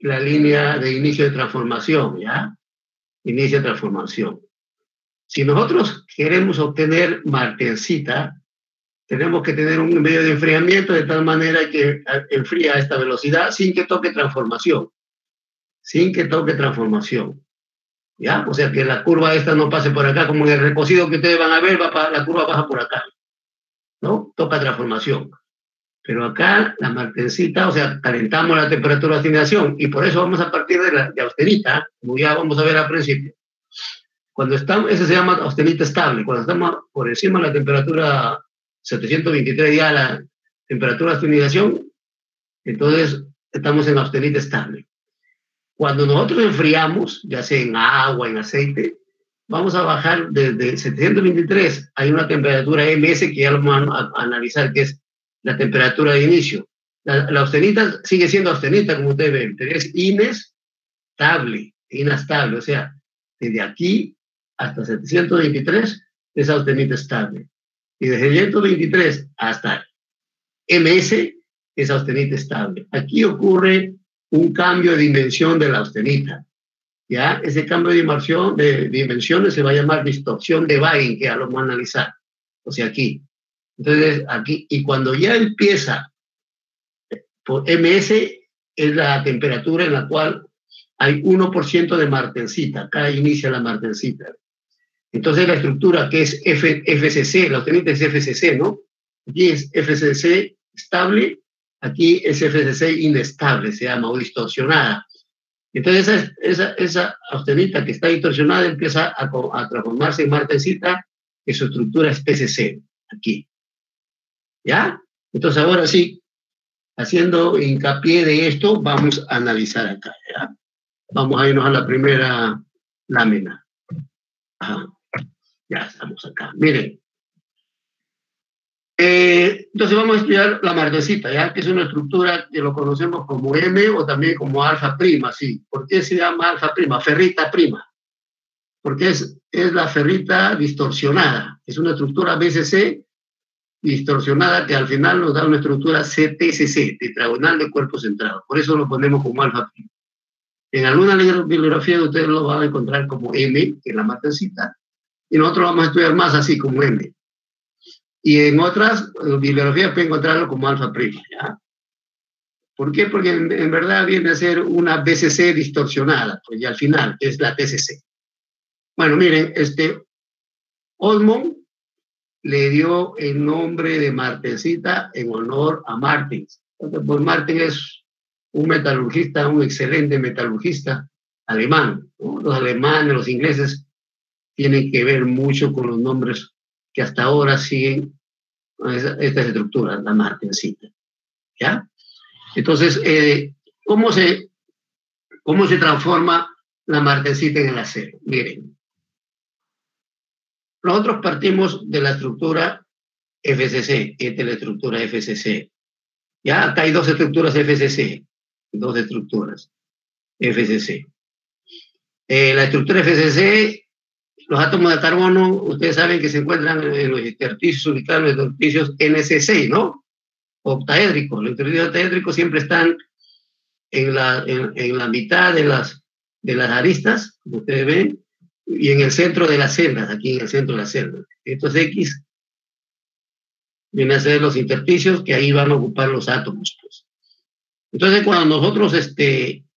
la línea de inicio de transformación, ¿ya? Inicio de transformación. Si nosotros queremos obtener martensita, tenemos que tener un medio de enfriamiento de tal manera que enfría a esta velocidad sin que toque transformación. Sin que toque transformación. ¿Ya? O sea, que la curva esta no pase por acá, como en el recocido que ustedes van a ver, la curva baja por acá, ¿no? Toca transformación. Pero acá la martensita, o sea, calentamos la temperatura de oxidación y por eso vamos a partir de austenita, como ya vamos a ver al principio. Cuando estamos, eso se llama austenita estable, cuando estamos por encima de la temperatura 723 ya la temperatura de oxidación, entonces estamos en austenita estable. Cuando nosotros enfriamos, ya sea en agua, en aceite, vamos a bajar desde 723, hay una temperatura MS que ya lo vamos a analizar, que es la temperatura de inicio. La austenita sigue siendo austenita, como ustedes ven, pero es inestable, o sea, desde aquí hasta 723 es austenita estable. Y desde 723 hasta MS es austenita estable. Aquí ocurre un cambio de dimensión de la austenita. ¿Ya? Ese cambio de dimensiones se va a llamar distorsión de Bain, que ya lo vamos a analizar. O sea, aquí. Entonces, aquí, y cuando ya empieza por MS, es la temperatura en la cual hay 1% de martensita. Acá inicia la martensita. Entonces, la estructura que es FCC, la austenita es FCC, ¿no? Aquí es FCC estable, aquí es FCC inestable, se llama, o distorsionada. Entonces, esa austenita que está distorsionada empieza a transformarse en martensita, que su estructura es PCC, aquí. ¿Ya? Entonces, ahora sí, haciendo hincapié de esto, vamos a analizar acá, ¿ya? Vamos a irnos a la primera lámina. Ajá. Ya estamos acá. Miren. Entonces vamos a estudiar la martensita, ¿ya? Que es una estructura que lo conocemos como M o también como alfa prima, sí. ¿Por qué se llama alfa prima? Ferrita prima. Porque es la ferrita distorsionada. Es una estructura BCC distorsionada que al final nos da una estructura CTCC, tetragonal de cuerpo centrado. Por eso lo ponemos como alfa prima. En alguna bibliografía ustedes lo van a encontrar como M, que es la martensita, y nosotros vamos a estudiar más así, como M. Y en otras bibliografías pueden encontrarlo como alfa prima, ¿ya? ¿Por qué? Porque en verdad viene a ser una BCC distorsionada, pues, y al final, que es la TCC. Bueno, miren, Osmond le dio el nombre de martensita en honor a Martens. Entonces, pues Martens es un metalurgista, un excelente metalurgista alemán, ¿no? Los alemanes, los ingleses tienen que ver mucho con los nombres que hasta ahora siguen estas estructuras, la martensita, ¿ya? Entonces, ¿cómo se transforma la martensita en el acero? Miren, nosotros partimos de la estructura FCC, esta es la estructura FCC, ¿ya? Acá hay dos estructuras FCC, dos estructuras FCC. La estructura FCC, los átomos de carbono, ustedes saben que se encuentran en los intersticios ubicados en los intersticios NC6, ¿no? Octaédricos. Los intersticios octaédricos siempre están en la mitad de las aristas, como ustedes ven, y en el centro de las celdas, aquí en el centro de las celdas. Estos X vienen a ser los intersticios que ahí van a ocupar los átomos, pues. Entonces, cuando nosotros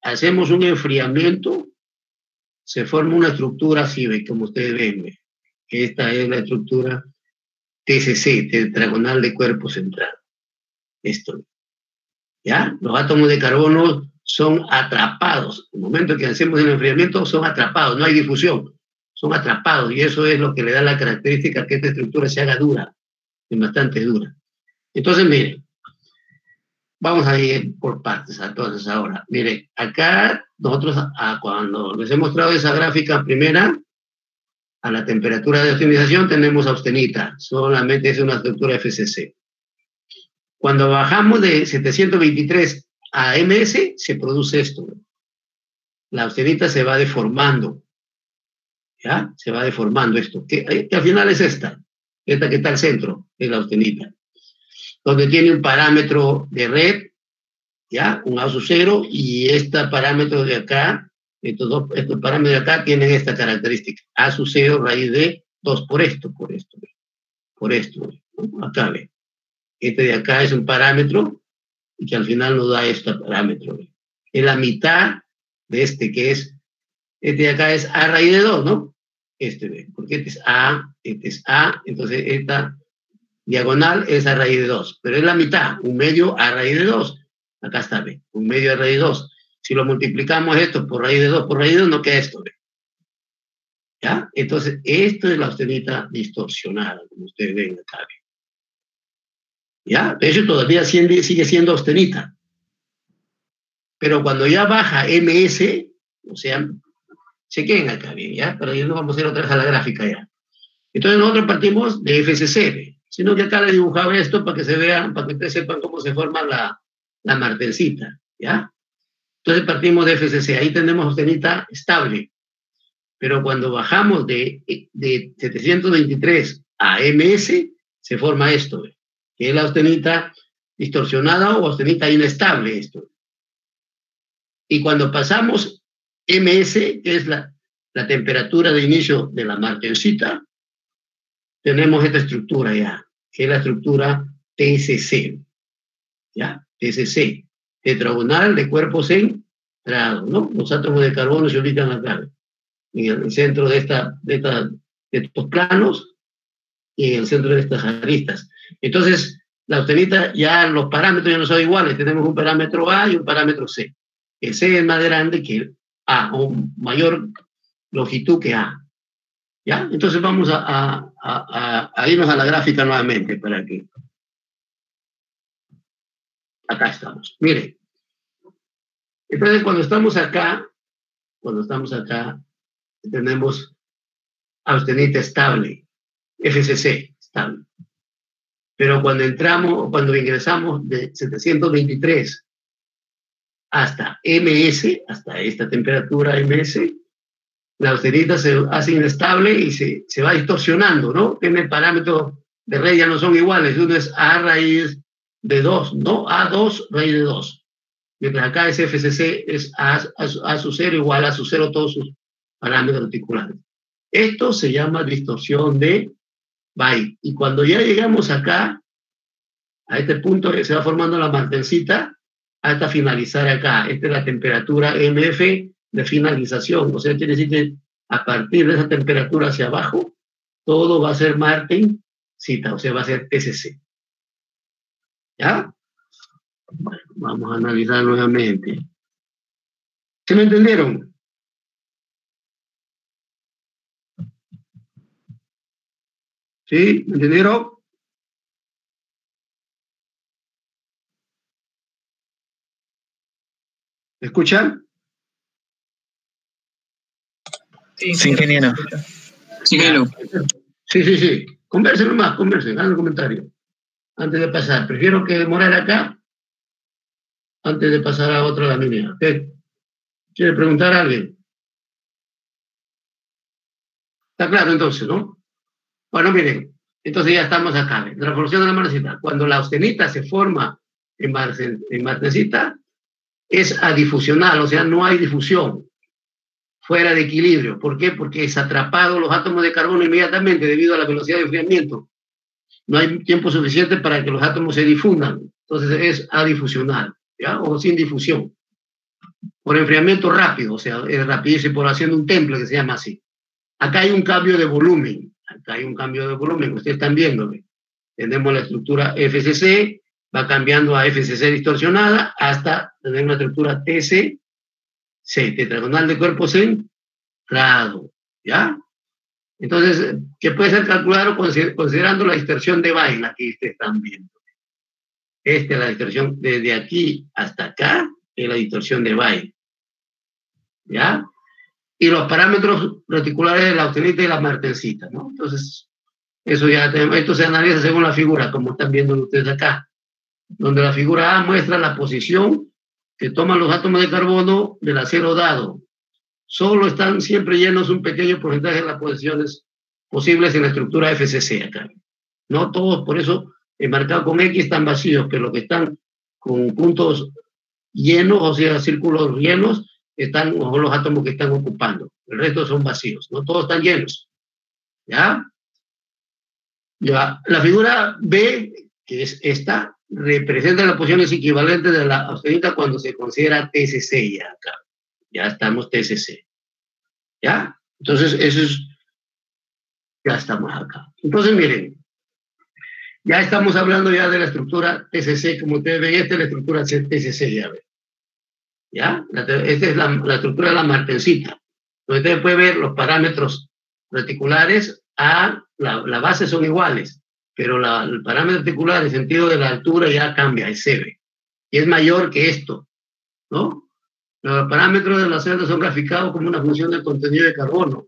hacemos un enfriamiento, se forma una estructura así, como ustedes ven. Esta es la estructura TCC, tetragonal de cuerpo central. Esto. ¿Ya? Los átomos de carbono son atrapados. En el momento que hacemos el enfriamiento, son atrapados, no hay difusión. Son atrapados, y eso es lo que le da la característica que esta estructura se haga dura, es bastante dura. Entonces, miren, vamos a ir por partes, entonces ahora. Miren, acá nosotros, cuando les he mostrado esa gráfica primera, a la temperatura de optimización tenemos austenita, solamente es una estructura FCC. Cuando bajamos de 723 a MS, se produce esto. La austenita se va deformando, ¿ya? Se va deformando esto, que al final es esta que está al centro, es la austenita, donde tiene un parámetro de red ¿ya? Un A sub 0, y este parámetro de acá, estos parámetros de acá tienen esta característica, A sub 0 raíz de 2 por esto, ¿no? Acá ve. Este de acá es un parámetro y que al final nos da este parámetro. ¿Ve? Es la mitad de este que es, este de acá es A raíz de 2, ¿no? ¿Ve? Porque este es A, entonces esta diagonal es A raíz de 2, pero es la mitad, un medio A raíz de 2. Acá está, ¿ve? Un medio A raíz de 2. Si lo multiplicamos esto por raíz de 2 por raíz de 2, no queda esto, ¿ve? ¿Ya? Entonces, esto es la austenita distorsionada, como ustedes ven acá, ¿ve? ¿Ya? De hecho, todavía sigue siendo austenita. Pero cuando ya baja MS, o sea, se queden acá bien, ¿ya? Pero ya no vamos a ir otra vez a la gráfica ya. Entonces nosotros partimos de FCC, sino que acá le he dibujado esto para que se vean, para que ustedes sepan cómo se forma la martencita, ¿ya? Entonces partimos de FCC, ahí tenemos austenita estable. Pero cuando bajamos de 723 a MS, se forma esto, ¿ve? Que es la austenita distorsionada o austenita inestable, esto. Y cuando pasamos MS, que es la temperatura de inicio de la martencita, tenemos esta estructura ya, que es la estructura TSC, ¿ya? TSC, tetragonal de cuerpos centrados, ¿no? Los átomos de carbono se ubican acá, en el centro de estos planos y en el centro de estas aristas. Entonces, la austenita, ya los parámetros ya no son iguales, tenemos un parámetro A y un parámetro C. El C es más grande que el A, o mayor longitud que A. ¿Ya? Entonces vamos a irnos a la gráfica nuevamente para que... Acá estamos. Mire. Entonces cuando estamos acá, tenemos austenita estable, FCC estable. Pero cuando ingresamos de 723 hasta MS, hasta esta temperatura MS, la austenita se hace inestable y se va distorsionando, ¿no? Tiene el parámetro de red, ya no son iguales. Uno es A raíz de 2, ¿no? A2 raíz de 2. Mientras acá es FCC, es A sub 0 igual a A sub 0 todos sus parámetros articulares. Esto se llama distorsión de Bail. Y cuando ya llegamos acá, a este punto se va formando la martencita hasta finalizar acá. Esta es la temperatura MF de finalización. O sea, quiere decir que a partir de esa temperatura hacia abajo, todo va a ser martencita, o sea, va a ser TSC. ¿Ya? Bueno, vamos a analizar nuevamente. ¿Se me entendieron? ¿Sí? ¿Me entendieron? ¿Me escuchan? Sí, ingeniero. Sí, ingeniero. Sí. Conversen nomás, hagan un comentario. Antes de pasar, prefiero que demorar acá antes de pasar a otra lámina. ¿Quiere preguntar a alguien? Está claro entonces, ¿no? Bueno, miren, entonces ya estamos acá. La formación de la martencita. Cuando la austenita se forma en martencita, es adifusional, o sea, no hay difusión, fuera de equilibrio. ¿Por qué? Porque es atrapado los átomos de carbono inmediatamente debido a la velocidad de enfriamiento. No hay tiempo suficiente para que los átomos se difundan. Entonces es adifusional, ¿ya? O sin difusión. Por enfriamiento rápido, o sea, es rapidísimo, por haciendo un temple que se llama así. Acá hay un cambio de volumen. Ustedes están viendo. Tenemos la estructura FCC, va cambiando a FCC distorsionada hasta tener una estructura TCC, tetragonal de cuerpo centrado, ¿ya? Entonces, que puede ser calculado considerando la distorsión de Bail, aquí ustedes están viendo. Esta es la distorsión desde aquí hasta acá, es la distorsión de Bail, ¿ya? Y los parámetros reticulares de la austenita y la martencita, ¿no? Entonces, esto se analiza según la figura, como están viendo ustedes acá, donde la figura A muestra la posición que toman los átomos de carbono del acero dado. Solo están siempre llenos un pequeño porcentaje de las posiciones posibles en la estructura FCC acá. No todos, por eso, marcados con X están vacíos, pero los que están con puntos llenos, o sea, círculos llenos, están los átomos que están ocupando. El resto son vacíos, no todos están llenos. ¿Ya? Ya. La figura B, que es esta, representa las posiciones equivalentes de la austenita cuando se considera TCC ya acá. Ya estamos TCC. ¿Ya? Entonces, eso es, ya estamos acá. Entonces, miren, ya estamos hablando ya de la estructura TCC, como ustedes ven, esta es la estructura TCC, ya ven. ¿Ya? Esta es la estructura de la martensita. Entonces, ustedes pueden ver los parámetros reticulares a la base son iguales, pero el parámetro reticular en sentido de la altura ya cambia, es CB, y es mayor que esto, ¿no? Los parámetros de la celda son graficados como una función del contenido de carbono,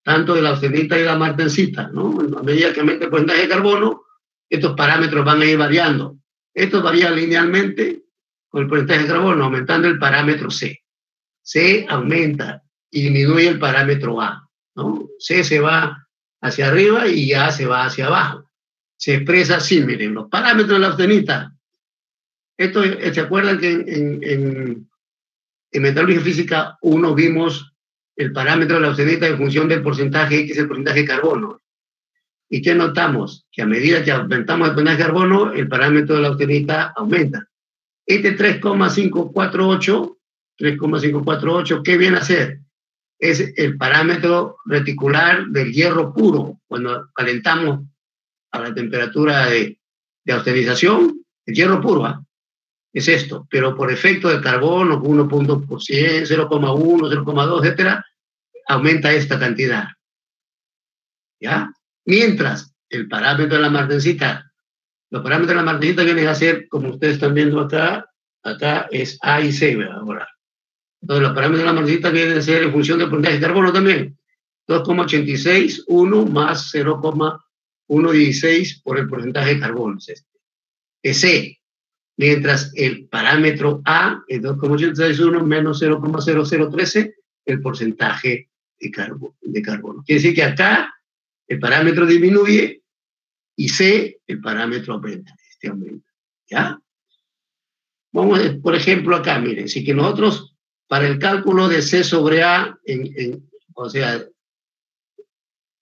tanto de la austenita y la martensita, ¿no? A medida que aumenta el porcentaje de carbono, estos parámetros van a ir variando. Estos varían linealmente con el porcentaje de carbono, aumentando el parámetro C. C aumenta y disminuye el parámetro A, ¿no? C se va hacia arriba y A se va hacia abajo. Se expresa así, miren, los parámetros de la austenita. Esto, ¿se acuerdan que en metalurgia física 1 vimos el parámetro de la austenita en función del porcentaje X, el porcentaje de carbono? ¿Y qué notamos? Que a medida que aumentamos el porcentaje de carbono, el parámetro de la austenita aumenta. Este 3,548, ¿qué viene a ser? Es el parámetro reticular del hierro puro. Cuando calentamos a la temperatura de austenización, el hierro puro, ¿eh? Es esto, pero por efecto del carbono, 1%, 0,1, 0,2, etcétera, aumenta esta cantidad. ¿Ya? Mientras el parámetro de la martensita, los parámetros de la martensita vienen a ser, como ustedes están viendo acá es A y C, ahora. Entonces los parámetros de la martensita vienen a ser en función del porcentaje de carbono también. 2,86, 1 más 0,116 por el porcentaje de carbono. Es C. Mientras el parámetro A es 2,861 menos 0,0013, el porcentaje de carbono. Quiere decir que acá el parámetro disminuye y C, el parámetro aumenta. Este aumenta. ¿Ya? Vamos, por ejemplo, acá, miren, si que nosotros, para el cálculo de C sobre A, o sea,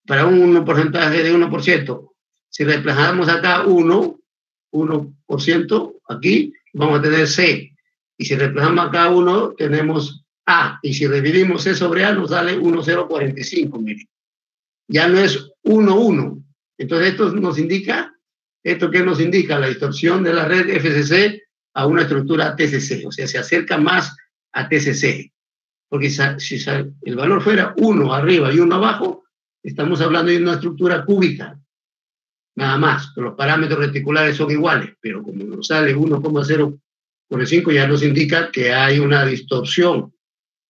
para un porcentaje de 1%, si reemplazamos acá 1% aquí, vamos a tener C. Y si reemplazamos acá 1, tenemos A. Y si dividimos C sobre A, nos sale 1,045, miren. Ya no es 1,1. Entonces, esto nos indica, ¿esto qué nos indica? La distorsión de la red FCC a una estructura TCC. O sea, se acerca más a TCC. Porque si el valor fuera 1 arriba y 1 abajo, estamos hablando de una estructura cúbica. Nada más, los parámetros reticulares son iguales, pero como nos sale 1,045 ya nos indica que hay una distorsión,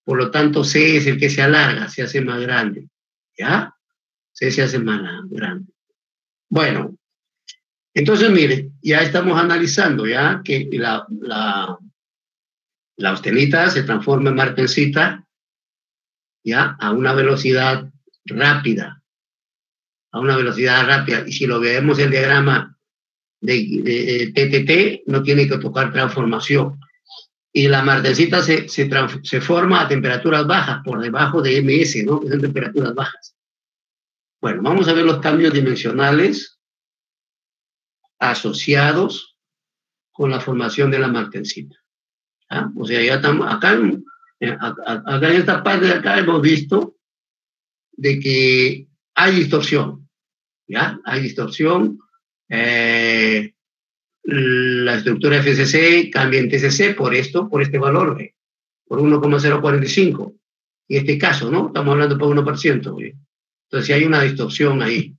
por lo tanto C es el que se alarga, se hace más grande, ¿ya? C se hace más grande. Bueno, entonces mire, ya estamos analizando ya que la austenita se transforma en martensita ya a una velocidad rápida, y si lo vemos el diagrama de TTT, no tiene que tocar transformación. Y la martensita se forma a temperaturas bajas, por debajo de MS, ¿no? Que son temperaturas bajas. Bueno, vamos a ver los cambios dimensionales asociados con la formación de la martensita. ¿Ah? O sea, ya estamos, acá en esta parte de acá hemos visto de que hay distorsión. ¿Ya? Hay distorsión. La estructura FCC cambia en TCC por este valor, por 1,045. En este caso, ¿no? Estamos hablando por 1%. Entonces, si hay una distorsión ahí,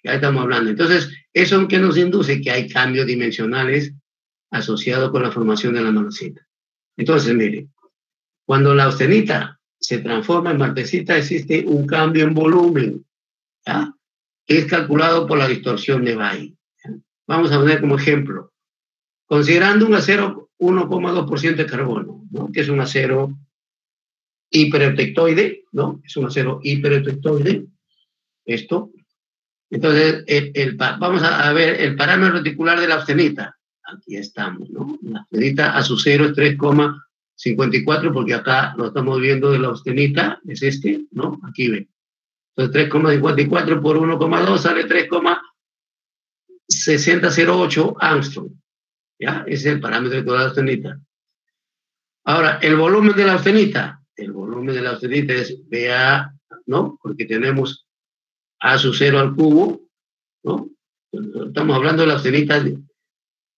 ya estamos hablando. Entonces, ¿eso qué nos induce? Que hay cambios dimensionales asociados con la formación de la martensita. Entonces, mire, cuando la austenita se transforma en martensita, existe un cambio en volumen, ¿ya? Que es calculado por la distorsión de Bay. Vamos a poner como ejemplo, considerando un acero 1,2% de carbono, ¿no? Que es un acero hipereutectoide, ¿no? Es un acero hipereutectoide, esto. Entonces, vamos a ver el parámetro reticular de la austenita. aquí estamos, ¿no? La austenita a su cero es 3,54, porque acá lo estamos viendo de la austenita, es este, ¿no? Aquí ven. Entonces 3,54 por 1,2 sale 3,6008 Armstrong. ¿Ya? Ese es el parámetro de toda la austenita. Ahora, el volumen de la austenita. El volumen de la austenita es BA, ¿no? Porque tenemos A sub 0 al cubo, ¿no? Estamos hablando de la austenita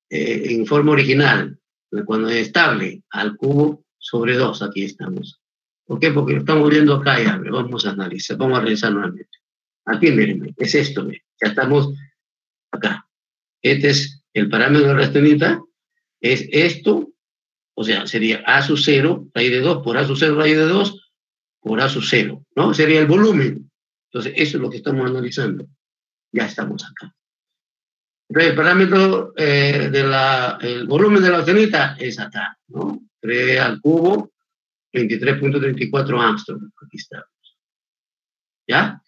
en forma original, cuando es estable, al cubo sobre 2, aquí estamos. ¿Por qué? Porque lo estamos viendo acá ya, vamos a analizar, vamos a revisar nuevamente. Aquí, miren, es esto, ya estamos acá. Este es el parámetro de la austenita, es esto, o sea, sería A sub 0, raíz de 2, por A sub 0, raíz de 2, por A sub 0, ¿no? Sería el volumen. Entonces, eso es lo que estamos analizando. Ya estamos acá. Entonces, el parámetro el volumen de la austenita es acá, ¿no? 3 al cubo, 23,34 Armstrong. Aquí estamos. ¿Ya?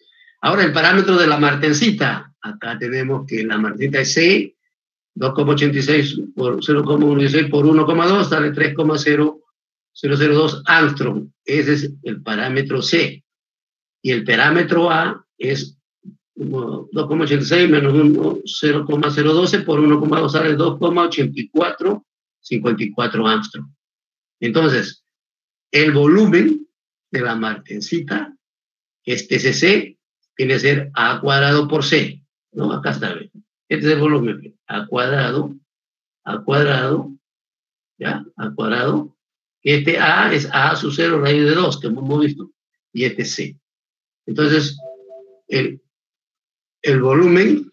Ahora, el parámetro de la martensita. Acá tenemos que la martensita es C, 2,86 por 0,16 por 1,2 sale 3,0002 Armstrong. Ese es el parámetro C. Y el parámetro A es 2,86 menos 0,012 por 1,2 sale 2,8454 Armstrong. Entonces, el volumen de la martensita, este CC, viene a ser A cuadrado por C, ¿no? Acá está, ¿ve? Este es el volumen, A cuadrado, ¿ya? A cuadrado. Este A es A sub 0 raíz de 2, que hemos visto, y este C. Entonces, el volumen,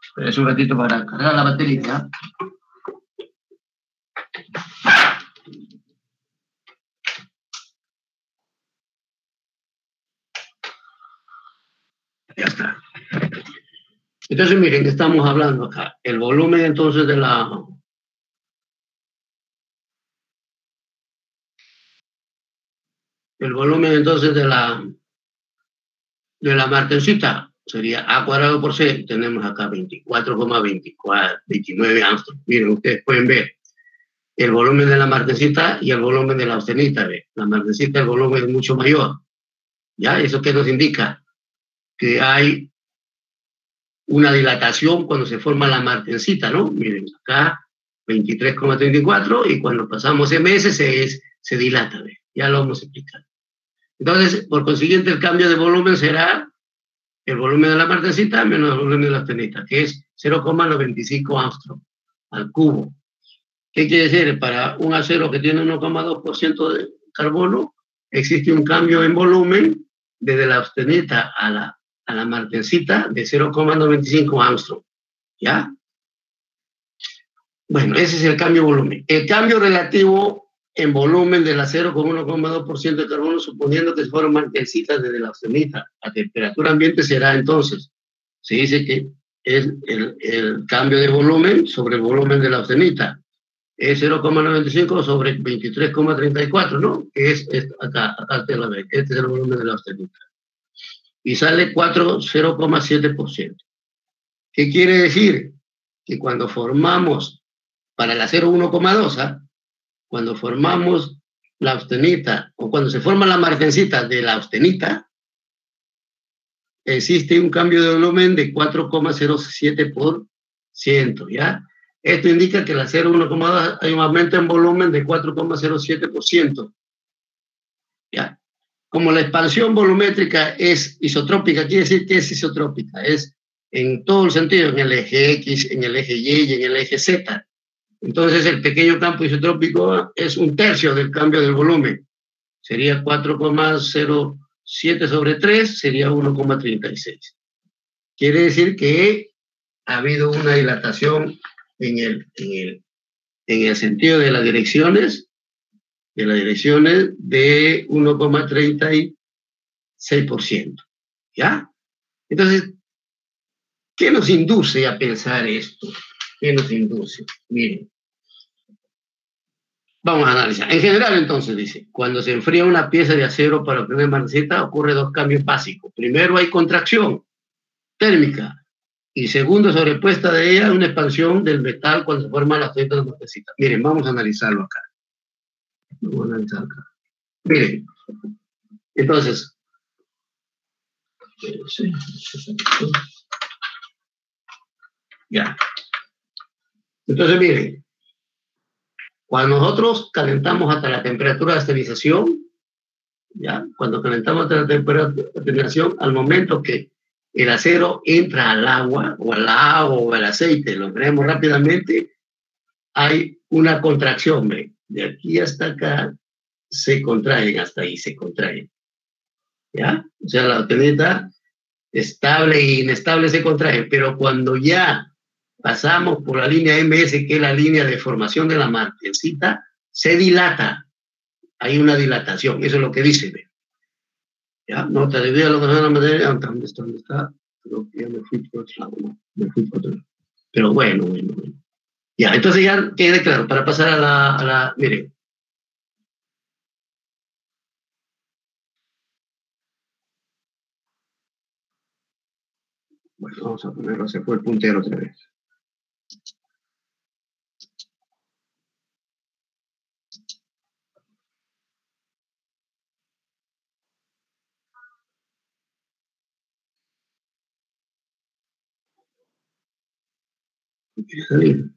espera un ratito para cargar la batería. Ya está. Entonces, miren, estamos hablando acá. El volumen entonces de la... El volumen entonces de la martensita sería A cuadrado por C. Tenemos acá 24,29 Armstrong. Miren, ustedes pueden ver el volumen de la martensita y el volumen de la austenita. ¿Ve? La martensita, el volumen es mucho mayor. ¿Ya? ¿Eso qué nos indica? Que hay una dilatación cuando se forma la martensita, ¿no? Miren, acá 23,34 y cuando pasamos MS se dilata, ¿ve? Ya lo vamos a explicar. Entonces, por consiguiente, el cambio de volumen será el volumen de la martensita menos el volumen de la austenita, que es 0,95 Armstrong al cubo. ¿Qué quiere decir? Para un acero que tiene 1,2% de carbono, existe un cambio en volumen desde la austenita a la martensita de 0,95 Armstrong. ¿Ya? Bueno, ese es el cambio de volumen. El cambio relativo en volumen del acero con 1,2% de carbono, suponiendo que fueron martensitas desde la austenita a temperatura ambiente, será entonces, se dice que es el cambio de volumen sobre el volumen de la austenita. Es 0,95 sobre 23,34, ¿no? Que es acá te la ve. Este es el volumen de la austenita. Y sale 0,7%. ¿Qué quiere decir? Que cuando formamos, para el acero 1,2, cuando formamos la austenita, o cuando se forma la martensita de la austenita, existe un cambio de volumen de 4,07%, ¿ya? Esto indica que el acero 1,2 hay un aumento en volumen de 4,07%, ¿ya? Como la expansión volumétrica es isotrópica, quiere decir que es isotrópica, es en todo el sentido, en el eje X, en el eje Y y en el eje Z. Entonces, el pequeño campo isotrópico es 1/3 del cambio del volumen. Sería 4,07 sobre 3, sería 1,36. Quiere decir que ha habido una dilatación en el sentido de las direcciones, de 1,36%. ¿Ya? Entonces, ¿qué nos induce a pensar esto? ¿Qué nos induce? Miren. Vamos a analizar. En general, entonces, dice, cuando se enfría una pieza de acero para obtener martensita, ocurre 2 cambios básicos. Primero, hay contracción térmica. y segundo, sobrepuesta de ella, una expansión del metal cuando se forma la austenita de la martensita. Miren, vamos a analizarlo acá. Vamos a analizar acá. Miren, entonces, ya. Entonces, miren, cuando nosotros calentamos hasta la temperatura de estabilización, ¿ya? Cuando calentamos hasta la temperatura de estabilización, al momento que el acero entra al agua, o al agua, o al aceite, lo enfriamos rápidamente, hay una contracción, ¿ve? De aquí hasta acá se contraen, hasta ahí se contraen, ¿ya? O sea, la austenita estable e inestable se contraen, pero cuando ya pasamos por la línea MS, que es la línea de formación de la martensita, se dilata. Hay una dilatación, eso es lo que dice. ¿Ve? ¿Ya? Nota debido a lo que es la materia. ¿Dónde está? ¿Dónde está? Creo que ya me fui por otro lado, ¿no? Me fui por otro lado. Pero bueno. Ya, entonces ya quede claro, para pasar a la miren. Bueno, vamos a ponerlo, se fue el puntero otra vez. ¿Quiere salir?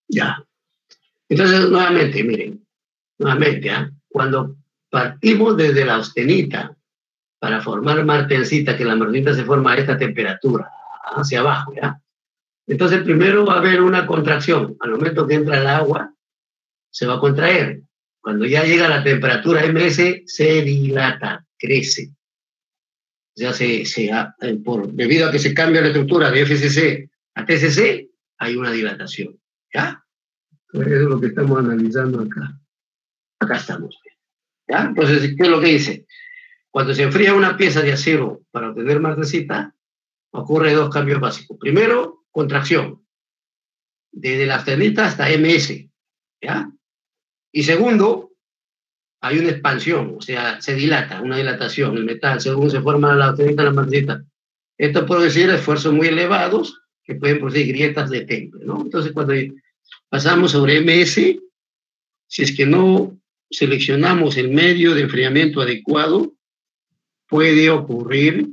Ya. Entonces, nuevamente, miren, ¿ah? Cuando partimos desde la austenita para formar martensita, que la martensita se forma a esta temperatura, hacia abajo, ¿ya? Entonces, primero va a haber una contracción. Al momento que entra el agua, se va a contraer. Cuando ya llega a la temperatura MS, se dilata, crece. O sea, debido a que se cambia la estructura de FCC a TCC, hay una dilatación, ¿ya? Pues eso es lo que estamos analizando acá. Acá estamos, ¿ya? Entonces, ¿qué es lo que dice? Cuando se enfría una pieza de acero para obtener martensita, ocurre dos cambios básicos. Primero, contracción, desde la austenita hasta MS, ¿ya? Y segundo, hay una expansión, o sea, se dilata, una dilatación, el metal, según se forma la austenita y la martensita. Esto puede decir esfuerzos muy elevados que pueden producir grietas de temple, ¿no? Entonces, cuando pasamos sobre MS, si es que no seleccionamos el medio de enfriamiento adecuado, puede ocurrir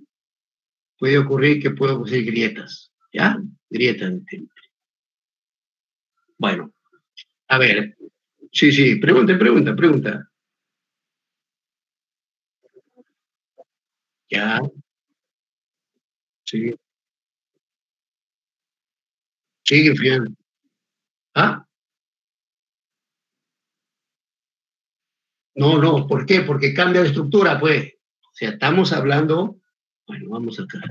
que pueda producir grietas, ¿ya? Grietas de temple. Bueno, a ver, sí, pregunta. Ya, sí, sigue enfriando. ¿Ah? No, ¿por qué? Porque cambia de estructura, pues. O sea, estamos hablando, bueno, vamos acá.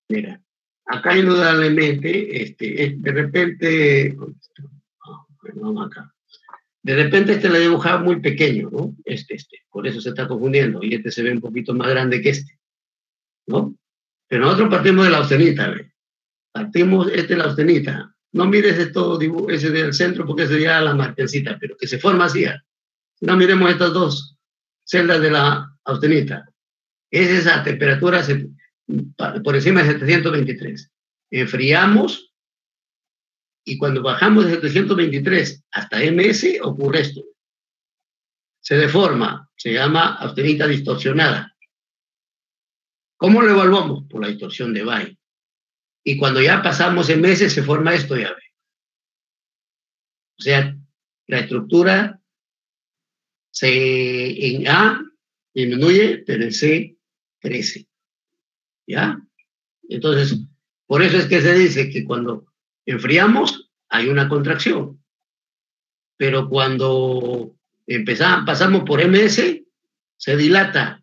Mira. Acá indudablemente, de repente, bueno, vamos acá. De repente le he dibujado muy pequeño, ¿no? Por eso se está confundiendo, y se ve un poquito más grande que ¿no? Pero nosotros partimos de la austenita, ¿ve? Partimos de la austenita. No mires ese del centro porque sería la martensita, pero que se forma así. No miremos estas dos celdas de la austenita. Es esa temperatura por encima de 723. Enfriamos y cuando bajamos de 723 hasta MS ocurre esto. Se deforma, se llama austenita distorsionada. ¿Cómo lo evaluamos? Por la distorsión de Bay. Y cuando ya pasamos MS se forma esto, ya ve. O sea, la estructura en A disminuye, pero en C crece. ¿Ya? Entonces, por eso es que se dice que cuando enfriamos hay una contracción, pero cuando pasamos por MS se dilata,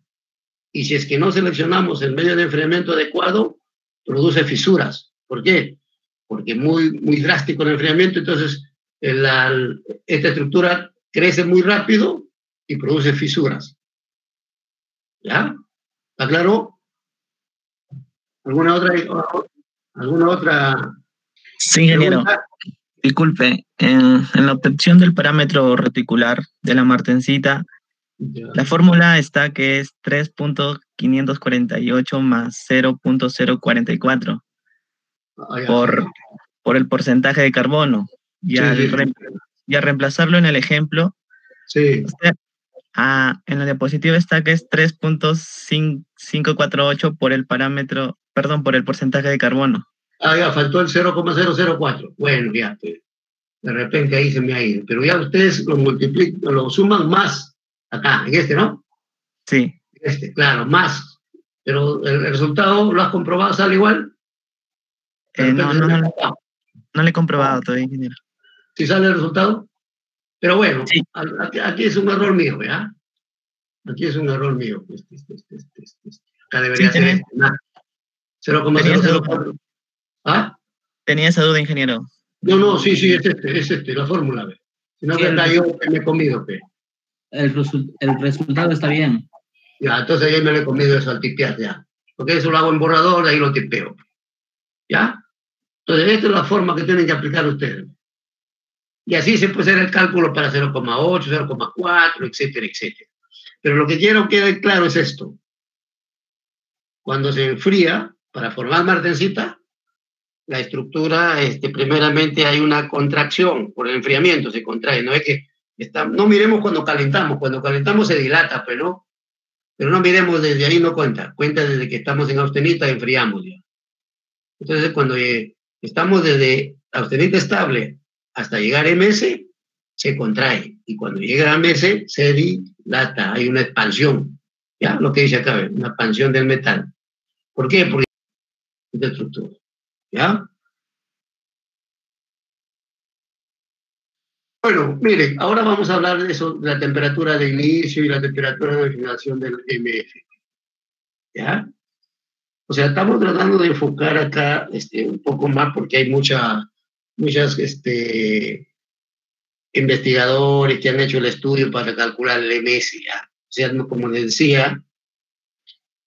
y si es que no seleccionamos el medio de enfriamiento adecuado, produce fisuras. ¿Por qué? Porque muy drástico el enfriamiento, entonces esta estructura crece muy rápido y produce fisuras. ¿Ya? ¿Está claro? ¿Alguna otra Sí, ingeniero. Disculpe, en la obtención del parámetro reticular de la martensita, la fórmula está que es 3.548 más 0.044 por el porcentaje de carbono. Y al reemplazarlo en el ejemplo, usted, en la diapositiva está que es 3.548 por el parámetro, perdón, por el porcentaje de carbono. Ya faltó el 0,004. Bueno, ya, de repente ahí se me ha ido. Pero ya ustedes lo multiplican, lo suman más acá, en este, ¿no? Sí. Claro, más. Pero el resultado, ¿lo has comprobado? ¿Sale igual? No le he comprobado todavía, ingeniero. ¿Sí sale el resultado? Pero bueno, sí. Aquí es un error mío, ¿ya? Aquí es un error mío. Acá debería ser 0,004. ¿Ah? Tenía esa duda, ingeniero. No, sí, es la fórmula, ¿ve? Sino que acá yo me he comido, ¿ve? El resultado está bien. Ya, entonces yo me lo he comido eso al tipear, ya. Porque eso lo hago en borrador, ahí lo tipeo. ¿Ya? Entonces, esta es la forma que tienen que aplicar ustedes. Y así se puede hacer el cálculo para 0,8, 0,4, etcétera, etcétera. Pero lo que quiero que quede claro es esto. Cuando se enfría, para formar martensita, la estructura, primeramente hay una contracción por el enfriamiento, se contrae. No es que no miremos cuando calentamos se dilata, pero no miremos desde ahí, no cuenta desde que estamos en austenita, enfriamos ya. Entonces, cuando estamos desde austenita estable hasta llegar a MS, se contrae, y cuando llega a MS, se dilata, hay una expansión, ¿ya? Lo que dice acá, una expansión del metal. ¿Por qué? Porque es de estructura, ¿ya? Bueno, miren, ahora vamos a hablar de eso, de la temperatura de inicio y la temperatura de finalización del MF, ¿ya? O sea, estamos tratando de enfocar acá un poco más porque hay muchas investigadores que han hecho el estudio para calcular el MS, ¿ya? O sea, como les decía,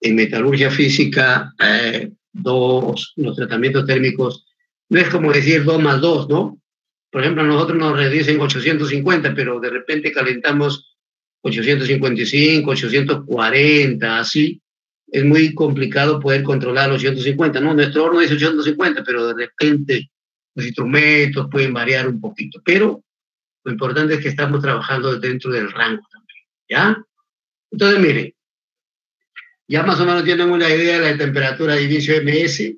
en metalurgia física, los tratamientos térmicos, no es como decir 2 más 2, ¿no? Por ejemplo, nosotros nos reducen 850, pero de repente calentamos 855, 840, así. Es muy complicado poder controlar los 850, ¿no? Nuestro horno es 850, pero de repente los instrumentos pueden variar un poquito. Pero lo importante es que estamos trabajando dentro del rango también, ¿ya? Entonces, miren, ya más o menos tienen una idea de la temperatura de inicio MS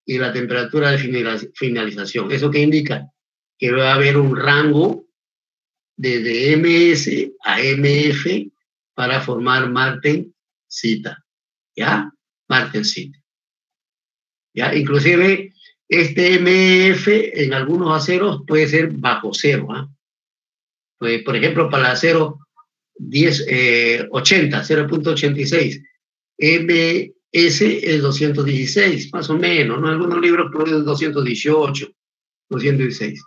y la temperatura de finalización. ¿Eso qué indica? Que va a haber un rango desde MS a MF para formar martensita, ¿ya? Martensita. ¿Ya? Inclusive, este MF en algunos aceros puede ser bajo cero, ¿ah? Pues, por ejemplo, para el acero 80, 0.86, MS es 216, más o menos, ¿no? Algunos libros ponen 218, 216.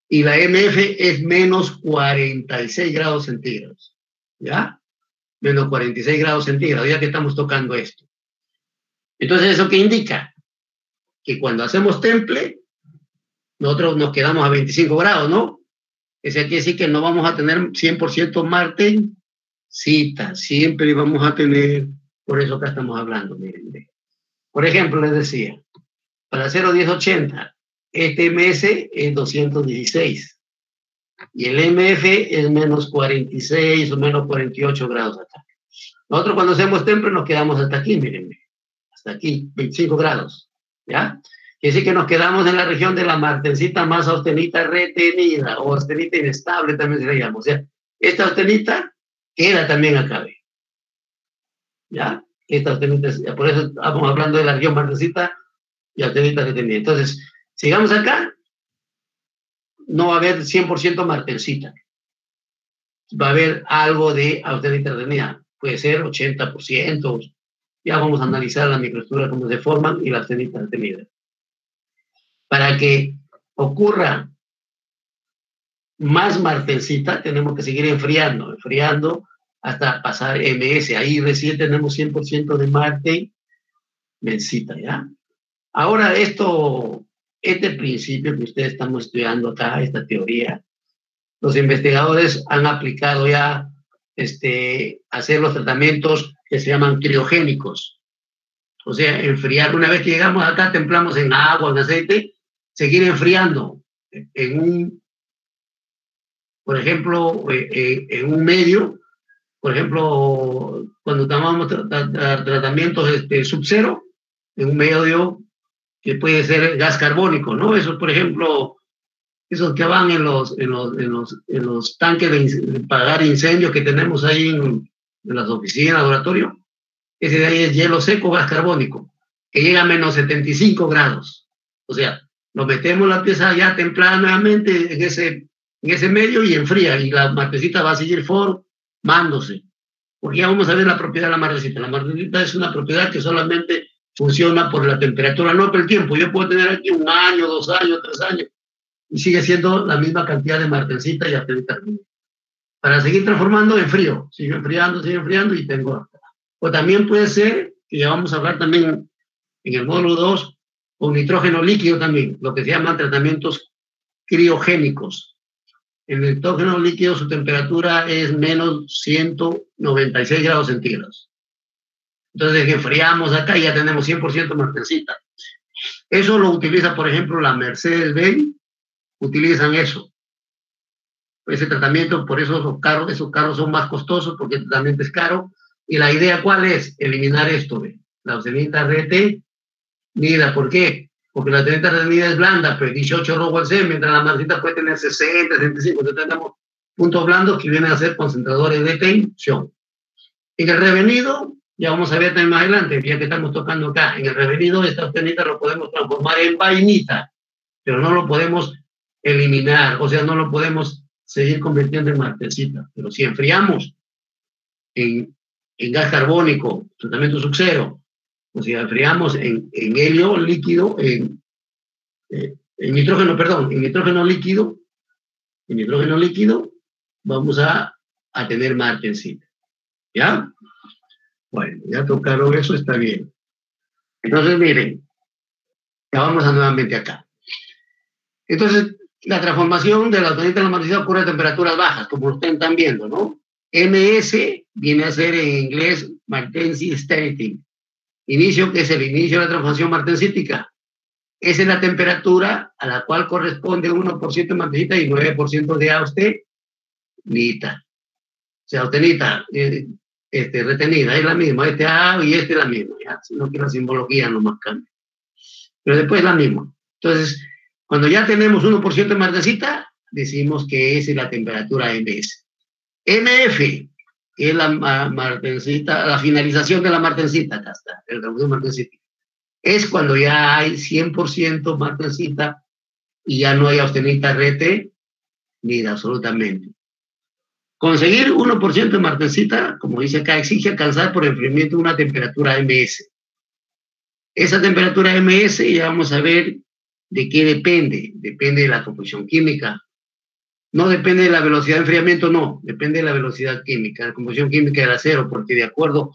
Y la MF es menos 46 grados centígrados, ¿ya? Menos 46 grados centígrados, ya que estamos tocando esto. Entonces, ¿eso qué indica? Que cuando hacemos temple, nosotros nos quedamos a 25 grados, ¿no? Eso quiere decir que no vamos a tener 100% martensita, siempre vamos a tener, por eso acá estamos hablando, miren. Por ejemplo, les decía, para 0,1080, este MS es 216 y el MF es menos 46 o menos 48 grados acá. Nosotros cuando hacemos temple nos quedamos hasta aquí, miren, hasta aquí, 25 grados, ¿ya? Quiere decir que nos quedamos en la región de la martensita más austenita retenida, o austenita inestable también se le llama. O sea, esta austenita queda también acá, ¿ve? ¿Ya? Esta austenita, por eso estamos hablando de la región martensita y austenita retenida. Entonces, sigamos acá, no va a haber 100% martensita. Va a haber algo de austenita retenida. Puede ser 80%. Ya vamos a analizar la microestructura, cómo se forman y la austenita retenida. Para que ocurra más martensita, tenemos que seguir enfriando hasta pasar MS. Ahí recién tenemos 100% de martensita, ¿ya? Ahora esto este principio que ustedes estamos estudiando acá, esta teoría, los investigadores han aplicado ya hacer los tratamientos que se llaman criogénicos. O sea, enfriar. Una vez que llegamos acá, templamos en agua, en aceite, seguir enfriando por ejemplo, en un medio. Por ejemplo, cuando tomamos tratamientos sub-cero, en un medio que puede ser gas carbónico, ¿no? Esos, por ejemplo, esos que van en los tanques de apagar incendios que tenemos ahí en las oficinas, laboratorio. Ese de ahí es hielo seco, gas carbónico, que llega a menos 75 grados. O sea, lo metemos la pieza ya templada nuevamente en ese medio y enfría, y la martesita va a seguir formándose. Porque ya vamos a ver la propiedad de la martesita. La martesita es una propiedad que solamente funciona por la temperatura, no por el tiempo. Yo puedo tener aquí 1 año, 2 años, 3 años, y sigue siendo la misma cantidad de martesita y hasta termina. Para seguir transformando en frío, sigue enfriando y tengo. O también puede ser, que ya vamos a hablar también en el módulo 2, con nitrógeno líquido también, lo que se llaman tratamientos criogénicos. El nitrógeno líquido, su temperatura es menos 196 grados centígrados. Entonces, enfriamos acá y ya tenemos 100% martesita. Eso lo utiliza, por ejemplo, la Mercedes-Benz, utilizan eso. Ese tratamiento, por eso esos carros son más costosos, porque el tratamiento es caro. Y la idea, ¿cuál es? Eliminar esto, ¿ve? La austenita retenida. ¿Por qué? Porque la austenita retenida es blanda, pues 18 ROWC, mientras la martesita puede tener 60, 65. Entonces tenemos puntos blandos que vienen a ser concentradores de tensión. En el revenido, ya vamos a ver también más adelante, ya que estamos tocando acá, en el revenido esta austenita lo podemos transformar en vainita, pero no lo podemos eliminar, o sea, no lo podemos seguir convirtiendo en martesita. Pero si enfriamos en gas carbónico, tratamiento sub-cero, o si enfriamos en helio líquido, en nitrógeno líquido, vamos a tener martesita. ¿Ya? Bueno, ya tocaron eso, está bien. Entonces, miren, ya vamos nuevamente acá. Entonces, la transformación de la austenita a la martesita ocurre a temperaturas bajas, como ustedes están viendo, ¿no? MS viene a ser en inglés Martensi Starting. Inicio, que es el inicio de la transformación martensítica. Esa es la temperatura a la cual corresponde 1% de martesita y 9% de austenita. O sea, austenita retenida, es la misma. A y es la misma, ¿ya? Sino que la simbología no más cambia. Pero después es la misma. Entonces, cuando ya tenemos 1% de martesita, decimos que esa es la temperatura MS. MF, que es la martensita, la finalización de la martensita, acá está, el reducción martensítica. Es cuando ya hay 100% martensita y ya no hay austenita retenida, absolutamente. Conseguir 1% de martensita, como dice acá, exige alcanzar por enfriamiento una temperatura MS. Esa temperatura MS ya vamos a ver de qué depende. Depende de la composición química. No depende de la velocidad de enfriamiento, no. Depende de la velocidad química, la composición química del acero, porque de acuerdo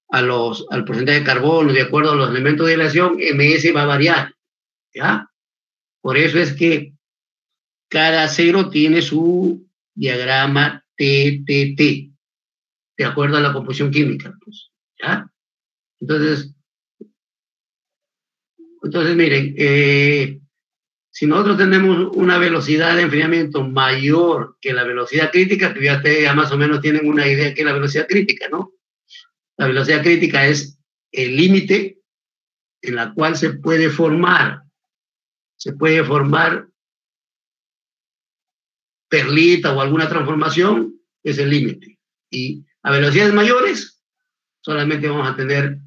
al porcentaje de carbono, de acuerdo a los elementos de aleación, MS va a variar. ¿Ya? Por eso es que cada acero tiene su diagrama TTT, de acuerdo a la composición química. Pues, ¿ya? Entonces miren, si nosotros tenemos una velocidad de enfriamiento mayor que la velocidad crítica, que ya ustedes ya más o menos tienen una idea de qué es la velocidad crítica, ¿no? La velocidad crítica es el límite en la cual se puede formar perlita o alguna transformación, es el límite. Y a velocidades mayores solamente vamos a tener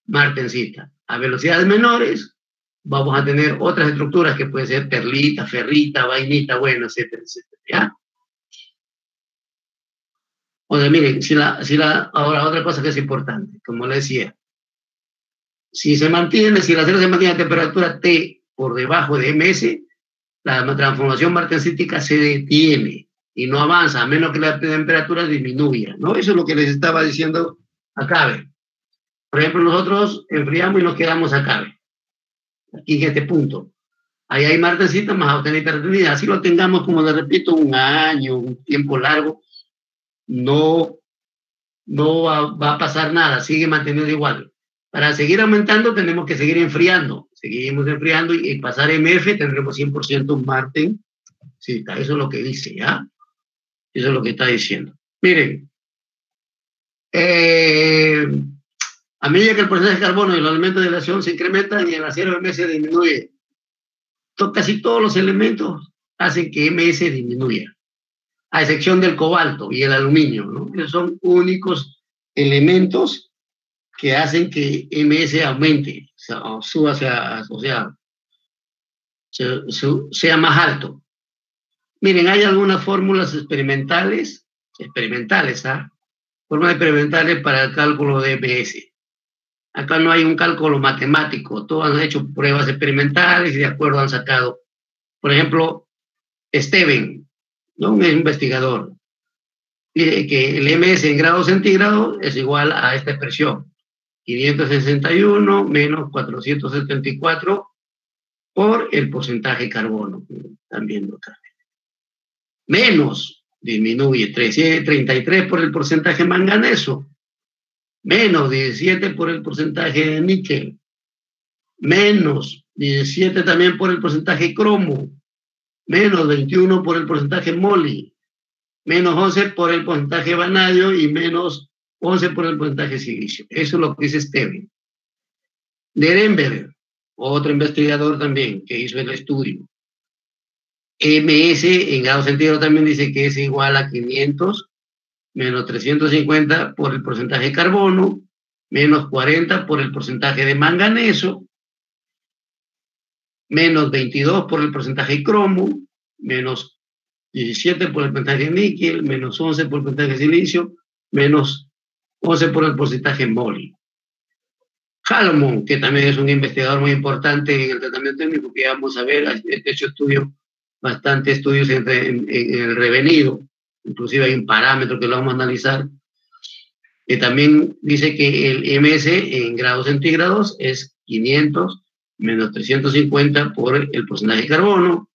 martensita. A velocidades menores vamos a tener otras estructuras que pueden ser perlita, ferrita, vainita, bueno, etcétera, etcétera, ¿ya? O sea, miren, ahora otra cosa que es importante, como le decía, si el acero se mantiene a temperatura T por debajo de MS, la transformación martensítica se detiene y no avanza, a menos que la temperatura disminuya, ¿no? Eso es lo que les estaba diciendo acá, ¿ve? Por ejemplo, nosotros enfriamos y nos quedamos acá, ¿ve? Aquí en este punto. ahí hay martensita más austenita retenida. Así lo tengamos, como le repito, un año, un tiempo largo, no va a pasar nada, sigue manteniendo igual. Para seguir aumentando tenemos que seguir enfriando. Seguimos enfriando y pasar MF tendremos 100% marten. Sí, eso es lo que dice, ¿ya? Eso es lo que está diciendo. Miren, a medida que el porcentaje de carbono y los elementos de aleación se incrementan y el acero MS disminuye, casi todos los elementos hacen que MS disminuya, a excepción del cobalto y el aluminio, ¿no? Esos son únicos elementos que hacen que MS aumente, o sea más alto. Miren, hay algunas fórmulas experimentales, fórmulas experimentales para el cálculo de MS. Acá no hay un cálculo matemático, todos han hecho pruebas experimentales y de acuerdo han sacado. Por ejemplo, Steven, ¿no? Un investigador, dice que el MS en grados centígrados es igual a esta expresión, 561 menos 474 por el porcentaje de carbono. Están viendo acá. Menos, disminuye, 33 por el porcentaje de manganeso, menos 17 por el porcentaje de níquel, menos 17 también por el porcentaje de cromo, menos 21 por el porcentaje de moli, menos 11 por el porcentaje de vanadio y menos 11 por el porcentaje de silicio. Eso es lo que dice Steven. Nerenberg, otro investigador también que hizo el estudio. MS en grado centígrado también dice que es igual a 500 menos 350 por el porcentaje de carbono, menos 40 por el porcentaje de manganeso, menos 22 por el porcentaje de cromo, menos 17 por el porcentaje de níquel, menos 11 por el porcentaje de silicio, menos 11 por el porcentaje de moli. Halmon, que también es un investigador muy importante en el tratamiento térmico, que vamos a ver, ha hecho bastantes estudios en el revenido, inclusive hay un parámetro que lo vamos a analizar, que también dice que el MS en grados centígrados es 500 menos 350 por el porcentaje de carbono,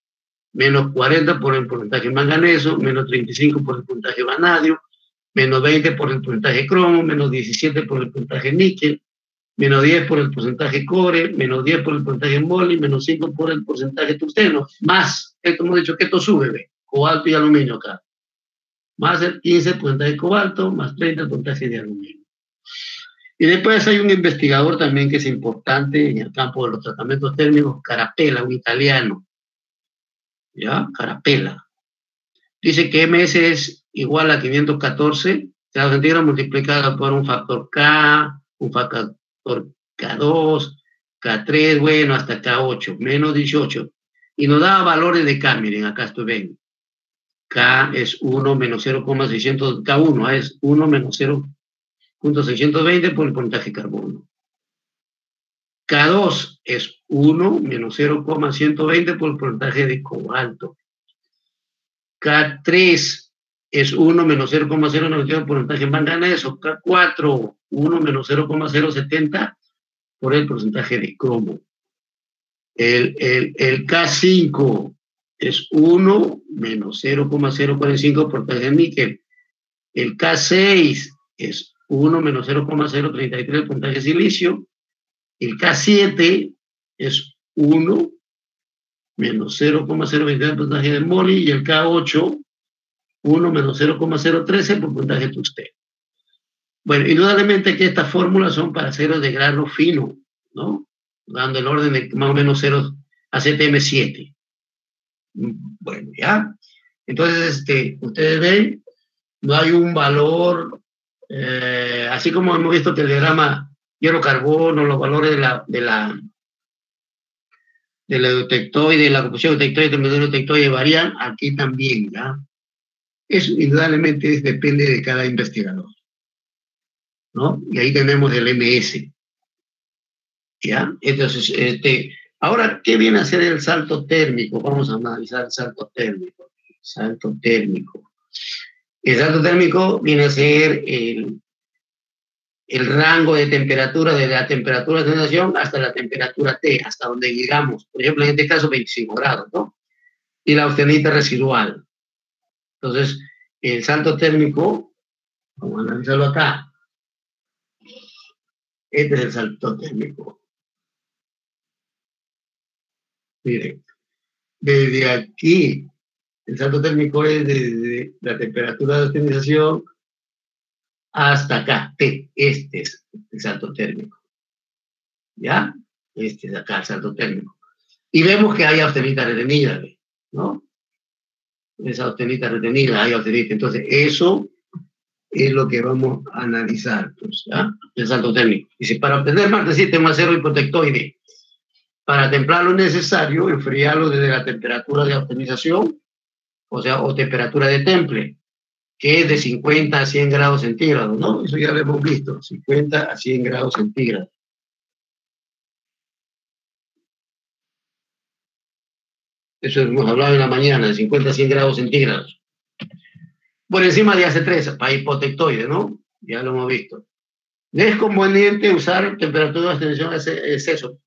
menos 40 por el porcentaje de manganeso, menos 35 por el porcentaje de vanadio, menos 20 por el porcentaje de cromo, menos 17 por el porcentaje de níquel, menos 10 por el porcentaje de cobre, menos 10 por el porcentaje de moli, menos 5 por el porcentaje de tungsteno, más, esto hemos dicho que esto sube, ¿ve? Cobalto y aluminio acá, más el 15 porcentaje de cobalto, más 30 el porcentaje de aluminio. Y después hay un investigador también que es importante en el campo de los tratamientos térmicos, Carapella, un italiano, ¿ya? Carapella. Dice que MS es igual a 514 grados centígrados multiplicado por un factor K, un factor K2, K3, bueno, hasta K8, menos 18. Y nos da valores de K, miren, acá estoy viendo. K es 1 menos 0,600, K1 es 1 menos 0,620 por el porcentaje de carbono. K2 es 1 menos 0,120 por el porcentaje de cobalto. K3 es 1 menos 0,092 por el porcentaje de manganeso. K4, 1 menos 0,070 por el porcentaje de cromo. El K5 es 1 menos 0,045 por el porcentaje de níquel. El K6 es 1 menos 0,033 por el porcentaje de silicio. El K7 es 1 menos 0,029 por el porcentaje de moli. Y el K8, 1 menos 0,013 por el porcentaje de tungsteno. Bueno, indudablemente que estas fórmulas son para aceros de grano fino, ¿no? Dando el orden de más o menos 0 a CTM7. Bueno, ya. Entonces, ustedes ven, no hay un valor, así como hemos visto que el diagrama hierro-carbono, los valores de la deutectoide, la composición deutectoide, el deutectoide varían, aquí también, ¿ya? Eso indudablemente depende de cada investigador, ¿no? Y ahí tenemos el MS, ¿ya? Entonces, ahora, ¿qué viene a ser el salto térmico? Vamos a analizar el salto térmico. Salto térmico. El salto térmico viene a ser el rango de temperatura, de la temperatura de atenuación hasta la temperatura T, hasta donde llegamos. Por ejemplo, en este caso, 25 grados, ¿no? Y la austenita residual. Entonces, el salto térmico, vamos a analizarlo acá. Este es el salto térmico. Miren, desde aquí, el salto térmico es desde la temperatura de austenización hasta acá, T. Este es el salto térmico. ¿Ya? Este es acá el salto térmico. Y vemos que hay austenita retenida, ¿no? Esa austenita retenida, hay austenita. Entonces, eso es lo que vamos a analizar, pues, ¿ya? El salto térmico. Dice, para obtener martensita en un acero hipotectoide, para templarlo es necesario enfriarlo desde la temperatura de austenización, o sea, o temperatura de temple, que es de 50 a 100 grados centígrados, ¿no? Eso ya lo hemos visto, 50 a 100 grados centígrados. Eso hemos hablado en la mañana, de 50 a 100 grados centígrados. Por encima de AC3, para hipotectoide, ¿no? Ya lo hemos visto. Es conveniente usar temperatura de austenización a exceso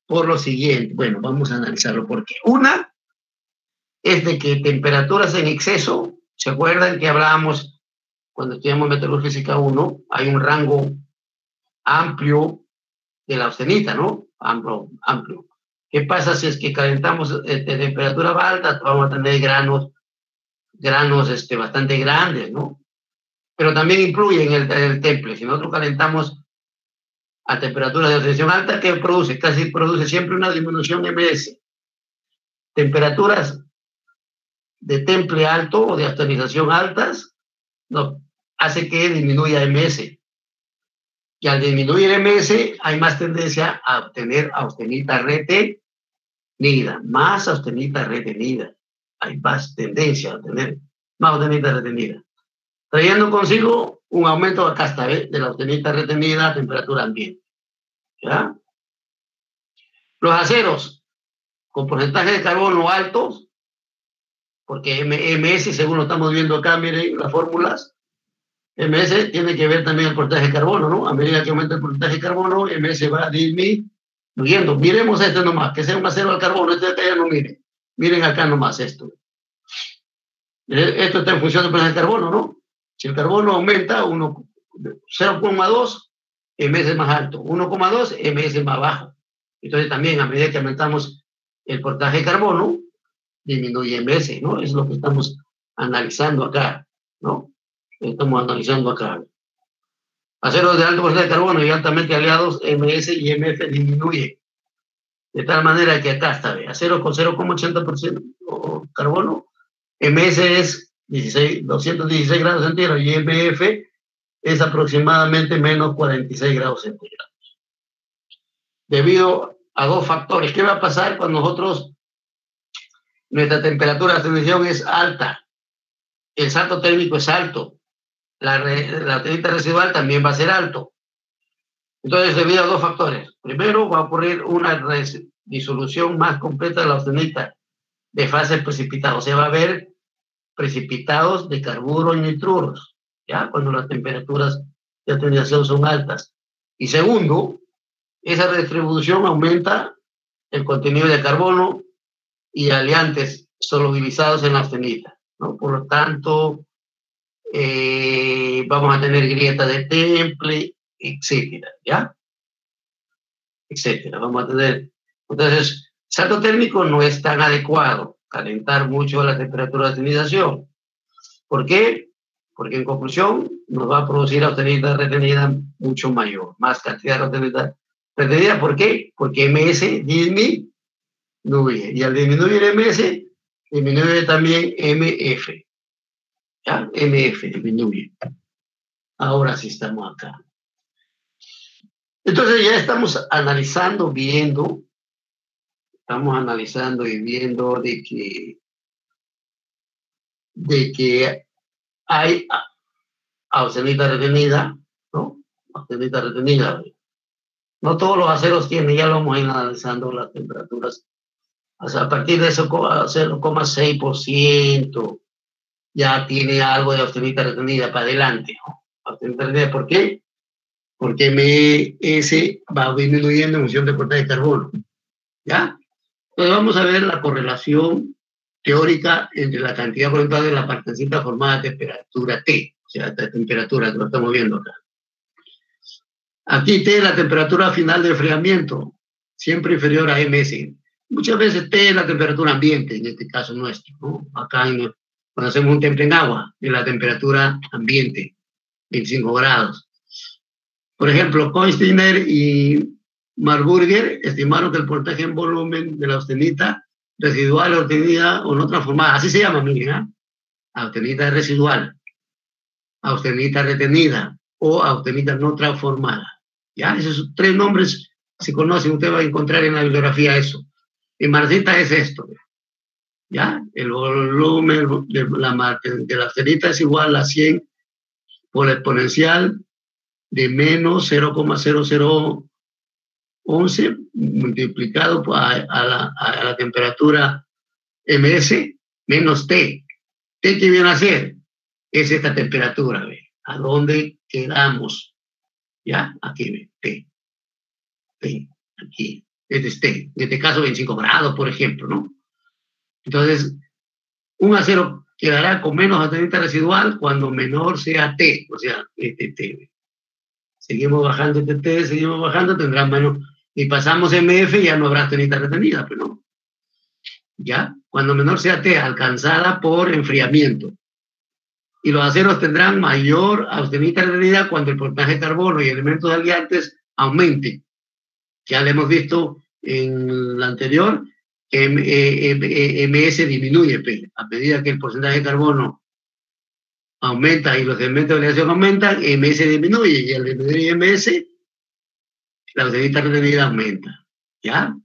por lo siguiente. Bueno, vamos a analizarlo. Porque una es de que temperaturas en exceso, ¿se acuerdan que hablábamos cuando estudiamos metalurgia física 1? Hay un rango amplio de la austenita, ¿no? Amplio. ¿Qué pasa si es que calentamos de temperatura alta? Vamos a tener granos bastante grandes, ¿no? Pero también influye en el temple. Si nosotros calentamos a temperatura de oxidación alta, ¿qué produce? Casi produce siempre una disminución MS. Temperaturas de temple alto o de austenización altas, no, hace que disminuya MS. Y al disminuir MS, hay más tendencia a obtener austenita retenida, más austenita retenida. Hay más tendencia a obtener más austenita retenida, trayendo consigo un aumento acá está, de la austenita retenida a temperatura ambiente. ¿Ya? Los aceros con porcentaje de carbono altos, porque MS, según lo estamos viendo acá, miren las fórmulas, MS tiene que ver también el porcentaje de carbono, ¿no? A medida que aumenta el porcentaje de carbono, MS va disminuyendo. Miremos este nomás, que sea un acero al carbono, este de acá ya no miren. Miren acá nomás esto. Esto está en función del porcentaje de carbono, ¿no? Si el carbono aumenta 0,2, MS es más alto, 1,2, MS es más bajo. Entonces también a medida que aumentamos el porcentaje de carbono, disminuye MS, ¿no? Es lo que estamos analizando acá, ¿no? Estamos analizando acá. Aceros de alto porcentaje de carbono y altamente aliados, MS y MF disminuye. De tal manera que acá está, acero con 0,80% carbono, MS es 216 grados centígrados y MF es aproximadamente menos 46 grados centígrados. Debido a dos factores. ¿Qué va a pasar cuando nuestra temperatura de atención es alta? El salto térmico es alto. La austenita residual también va a ser alto. Entonces, debido a dos factores. Primero, va a ocurrir una disolución más completa de la austenita de fases precipitadas. O sea, va a haber precipitados de carburos y nitruros, ¿ya? Cuando las temperaturas de atenuación son altas. Y segundo, esa redistribución aumenta el contenido de carbono y aliantes solubilizados en la austenita, ¿no? Por lo tanto, vamos a tener grietas de temple, etcétera, ¿ya? Etcétera, vamos a tener. Entonces, salto térmico no es tan adecuado, calentar mucho la temperatura de austenización. ¿Por qué? Porque en conclusión nos va a producir austenita retenida mucho mayor, más cantidad de austenita retenida. ¿Por qué? Porque MS disminuye, y al disminuir MS, disminuye también MF. ¿Ya? MF disminuye. Ahora sí estamos acá. Entonces ya estamos analizando, viendo de que hay austenita retenida, ¿no? Austenita retenida. No todos los aceros tienen, ya lo vamos a ir analizando las temperaturas. O sea, a partir de eso, 0,6% ya tiene algo de austenita retenida para adelante, ¿no? Austenita retenida, ¿por qué? porque MS va disminuyendo en función del porcentaje de carbono. ¿Ya? Entonces vamos a ver la correlación teórica entre la cantidad porcentual de la martensita formada a temperatura T, o sea, esta temperatura que lo estamos viendo acá. Aquí T es la temperatura final de enfriamiento, siempre inferior a MS. Muchas veces T es la temperatura ambiente, en este caso nuestro, ¿no? Acá cuando hacemos un temple en agua, es la temperatura ambiente, 25 grados. Por ejemplo, Koesteiner y Marburger estimaron que el porcentaje en volumen de la austenita residual obtenida o no transformada, así se llama, miren, ¿eh? Austenita residual, austenita retenida o austenita no transformada. ¿Ya? Esos tres nombres se conocen, usted va a encontrar en la bibliografía eso. En marcita es esto, ¿ya? El volumen de la austenita es igual a 100 por la exponencial de menos 0,0011 multiplicado a la temperatura MS menos T. ¿T qué viene a ser? Es esta temperatura, ¿ve? ¿A dónde quedamos? ¿Ya? Aquí, ¿ve? T. T. Aquí. Este es T. En este caso 25 grados, por ejemplo, ¿no? Entonces, un acero quedará con menos austenita residual cuando menor sea T, o sea, este T. ¿ve? Seguimos bajando este T, seguimos bajando, tendrán menos. Y pasamos MF, ya no habrá austenita retenida, pero no. ¿Ya? Cuando menor sea T, alcanzada por enfriamiento. Y los aceros tendrán mayor austenita retenida cuando el porcentaje de carbono y elementos aliantes aumente. Ya lo hemos visto en la anterior, que MS disminuye, a medida que el porcentaje de carbono aumenta y los elementos de aleación aumentan, MS disminuye, y al disminuir MS, la austenita retenida aumenta. ¿Ya?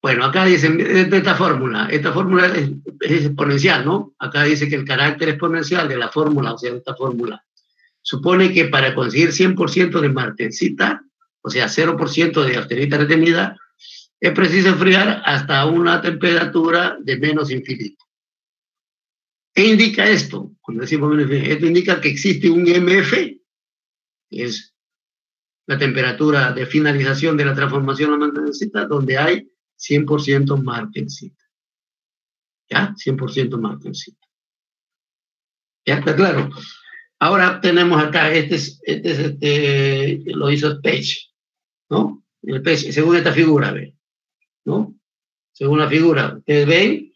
Bueno, acá dice esta fórmula es exponencial, ¿no? Acá dice que el carácter exponencial de la fórmula, o sea, esta fórmula, supone que para conseguir 100% de martensita, o sea, 0% de austenita retenida, es preciso enfriar hasta una temperatura de menos infinito. ¿Qué indica esto? Cuando decimos menos infinito, esto indica que existe un MF, que es la temperatura de finalización de la transformación a martensita, donde hay 100% martensita. ¿Ya? 100% martensita. ¿Ya está claro? Ahora tenemos acá, lo hizo Page, ¿no? El Page, según esta figura, ¿ve? ¿No? Según la figura, ustedes ven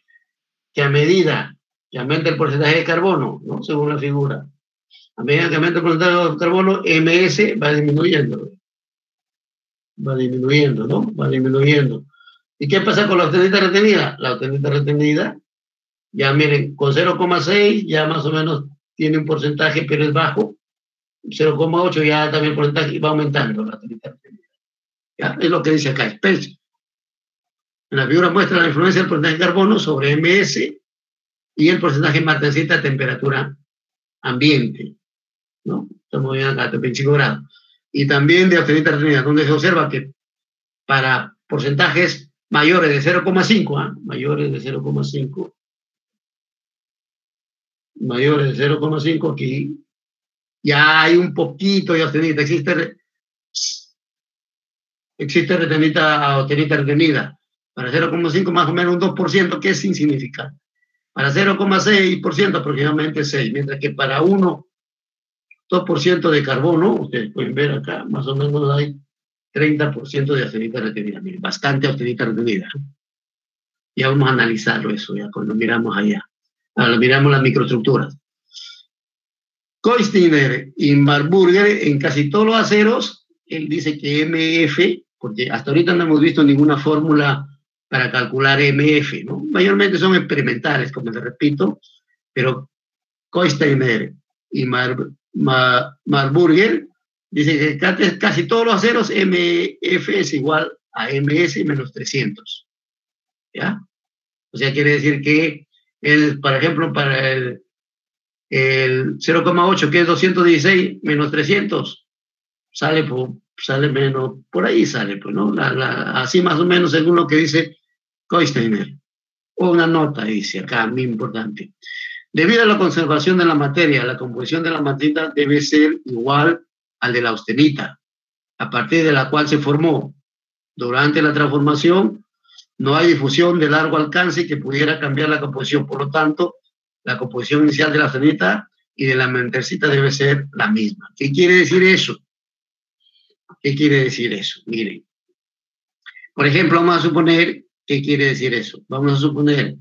que a medida que aumenta el porcentaje de carbono, ¿no? Según la figura, a medida que aumenta el porcentaje de carbono, MS va disminuyendo, ¿ve? Va disminuyendo, ¿no? Va disminuyendo. ¿Y qué pasa con la austenita retenida? La austenita retenida, ya miren, con 0,6 ya más o menos tiene un porcentaje, pero es bajo. 0,8 ya también el porcentaje va aumentando la austenita retenida. ¿Ya? Es lo que dice acá, Spence. En la figura muestra la influencia del porcentaje de carbono sobre MS y el porcentaje de martensita a temperatura ambiente, ¿no? Estamos viendo acá, 25 grados. Y también de austenita retenida, donde se observa que para porcentajes mayores de 0,5, ¿eh? Mayores de 0,5, mayores de 0,5 aquí, ya hay un poquito de austenita, existe austenita retenida. Para 0,5 más o menos un 2%, que es insignificante. Para 0,6% aproximadamente 6, mientras que para 2% de carbono, ustedes pueden ver acá, más o menos hay 30% de austenita retenida, bastante austenita retenida. Ya vamos a analizarlo eso, ya cuando miramos allá. Ahora miramos las microestructuras. Koesteiner y Marburger, en casi todos los aceros, él dice que MF, porque hasta ahorita no hemos visto ninguna fórmula para calcular MF, ¿no? Mayormente son experimentales, como les repito, pero Koesteiner y Marburger dice que casi todos los aceros MF es igual a MS menos 300. ¿Ya? O sea, quiere decir que, por ejemplo, para el 0,8, que es 216 menos 300, sale menos, por ahí sale, pues, ¿no? Así más o menos según lo que dice Koesteiner. O una nota dice acá, muy importante. Debido a la conservación de la materia, la composición de la matrita debe ser igual al de la austenita, a partir de la cual se formó. Durante la transformación no hay difusión de largo alcance que pudiera cambiar la composición. Por lo tanto, la composición inicial de la austenita y de la martensita debe ser la misma. ¿Qué quiere decir eso? ¿Qué quiere decir eso? Miren. Por ejemplo, vamos a suponer, ¿qué quiere decir eso? Vamos a suponer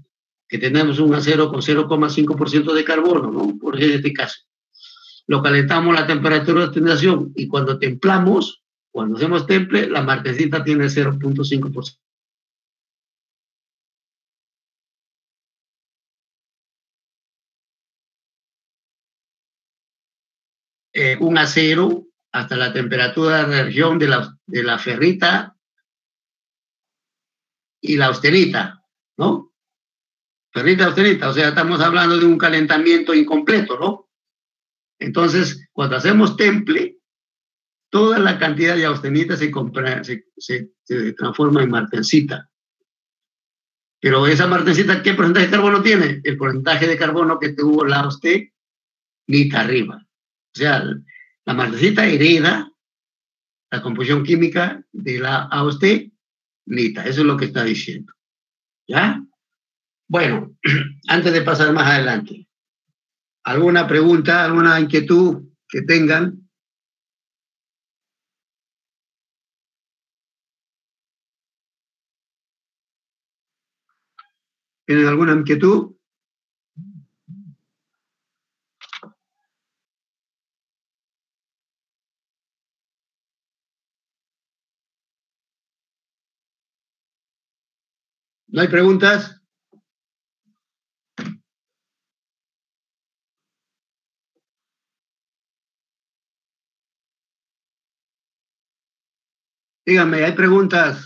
que tenemos un acero con 0,5% de carbono, ¿no? Por ejemplo, en este caso. Lo calentamos a la temperatura de oxidación y cuando templamos, cuando hacemos temple, la martensita tiene 0,5%. Un acero hasta la temperatura de reacción de la ferrita y la austenita, ¿no? Ferrita, austenita, o sea, estamos hablando de un calentamiento incompleto, ¿no? Entonces, cuando hacemos temple, toda la cantidad de austenita se transforma en martensita. Pero esa martensita, ¿qué porcentaje de carbono tiene? El porcentaje de carbono que tuvo la austenita arriba. O sea, la martensita hereda la composición química de la austenita. Eso es lo que está diciendo. ¿Ya? Bueno, antes de pasar más adelante, ¿alguna pregunta, alguna inquietud que tengan? ¿Tienen alguna inquietud? ¿No hay preguntas? Díganme, ¿hay preguntas?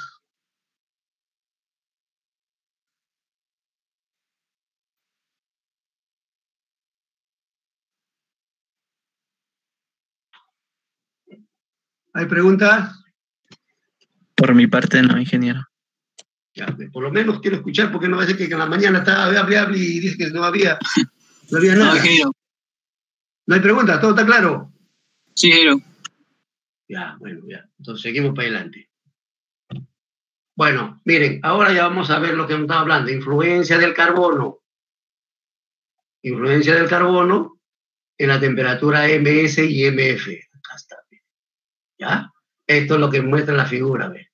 ¿Hay preguntas? Por mi parte no, ingeniero. Ya, por lo menos quiero escuchar porque no va a ser que en la mañana estaba hable y dice que no había nada. No, ingeniero. ¿No hay preguntas? ¿Todo está claro? Sí, ingeniero. Ya, bueno, ya. Entonces seguimos para adelante. Bueno, miren, ahora ya vamos a ver lo que hemos estado hablando. Influencia del carbono. Influencia del carbono en la temperatura MS y MF. Acá está. ¿Ya? Esto es lo que muestra la figura. ¿Ve?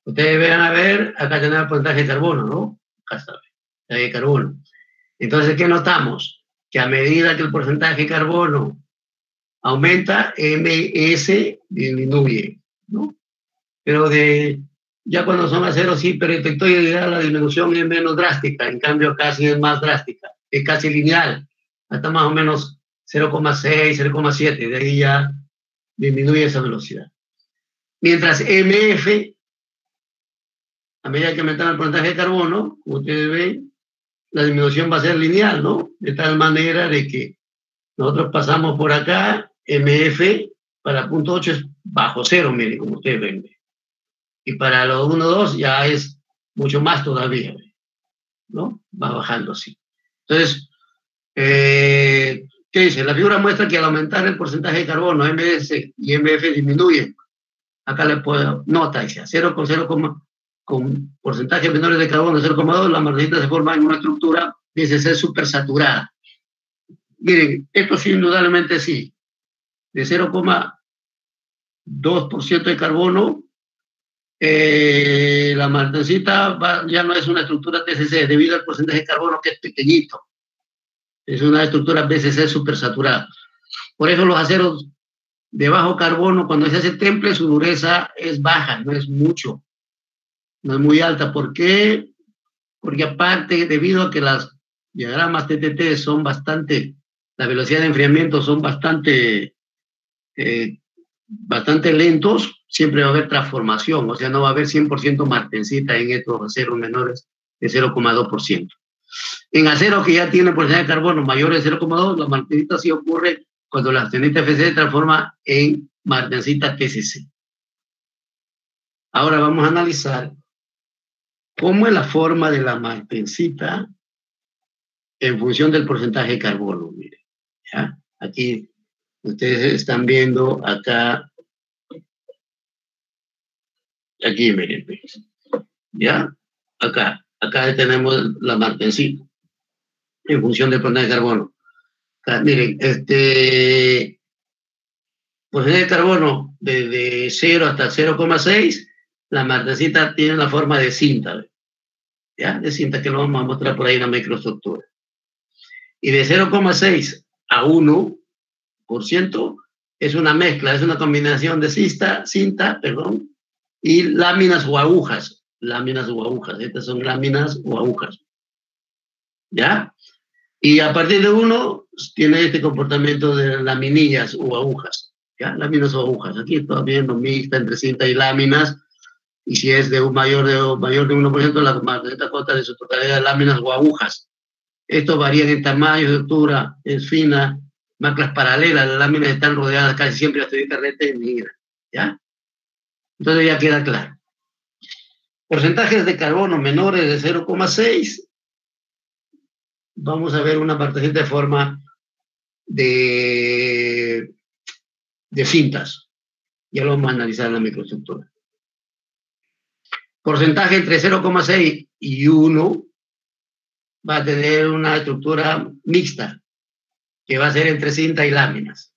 Ustedes vean a ver, acá tenemos el porcentaje de carbono, ¿no? Acá está. De carbono. Entonces, ¿qué notamos? Que a medida que el porcentaje de carbono aumenta, MS disminuye, ¿no? Pero ya cuando son aceros hiperepectoides, la disminución es menos drástica, en cambio casi es más drástica, es casi lineal, hasta más o menos 0,6, 0,7, de ahí ya disminuye esa velocidad. Mientras MF, a medida que aumenta el porcentaje de carbono, como ustedes ven, la disminución va a ser lineal, ¿no? De tal manera de que nosotros pasamos por acá, MF para punto 8 es bajo cero, miren, como ustedes ven. Y para los 1, 2 ya es mucho más todavía, ¿no? Va bajando así. Entonces, ¿qué dice? La figura muestra que al aumentar el porcentaje de carbono, MS y MF disminuyen. Acá le puedo, nota, dice, 0 con porcentajes menores de carbono, 0,2, la martensita se forma en una estructura, dice ser supersaturada. Miren, esto sí, indudablemente sí. De 0,2% de carbono, la martensita ya no es una estructura TCC debido al porcentaje de carbono que es pequeñito. Es una estructura BCC supersaturada. Por eso los aceros de bajo carbono, cuando se hace temple, su dureza es baja, no es mucho, no es muy alta. ¿Por qué? Porque aparte, debido a que las diagramas TTT son bastante, la velocidad de enfriamiento son bastante lentos, siempre va a haber transformación, o sea, no va a haber 100% martensita en estos aceros menores de 0,2%. En aceros que ya tienen porcentaje de carbono mayor de 0,2, la martensita sí ocurre cuando la austenita FC se transforma en martensita TCC. Ahora vamos a analizar cómo es la forma de la martensita en función del porcentaje de carbono. Mire, ¿ya? Aquí Ustedes están viendo acá, aquí miren, ¿ya? Acá tenemos la martensita, en función del porcentaje de carbono. Acá, miren, porcentaje de carbono desde 0 hasta 0,6, la martensita tiene la forma de cinta, ¿ya? De cinta, que lo vamos a mostrar por ahí en la microestructura. Y de 0,6 a 1% es una mezcla, es una combinación de cinta, y láminas o agujas. Estas son láminas o agujas. ¿Ya? Y a partir de 1 tiene este comportamiento de laminillas o agujas. ¿Ya? Láminas o agujas. Aquí está viendo mixta entre cinta y láminas. Y si es de un mayor de 1%, la martensita consta de su totalidad de láminas o agujas. Esto varía en tamaño, de altura, es fina, maclas paralelas, las láminas están rodeadas casi siempre de austenita rete negra. ¿Ya? Entonces ya queda claro. Porcentajes de carbono menores de 0,6. Vamos a ver una martensita de forma de cintas. Ya lo vamos a analizar en la microestructura. Porcentaje entre 0,6 y 1 va a tener una estructura mixta, que va a ser entre cinta y láminas.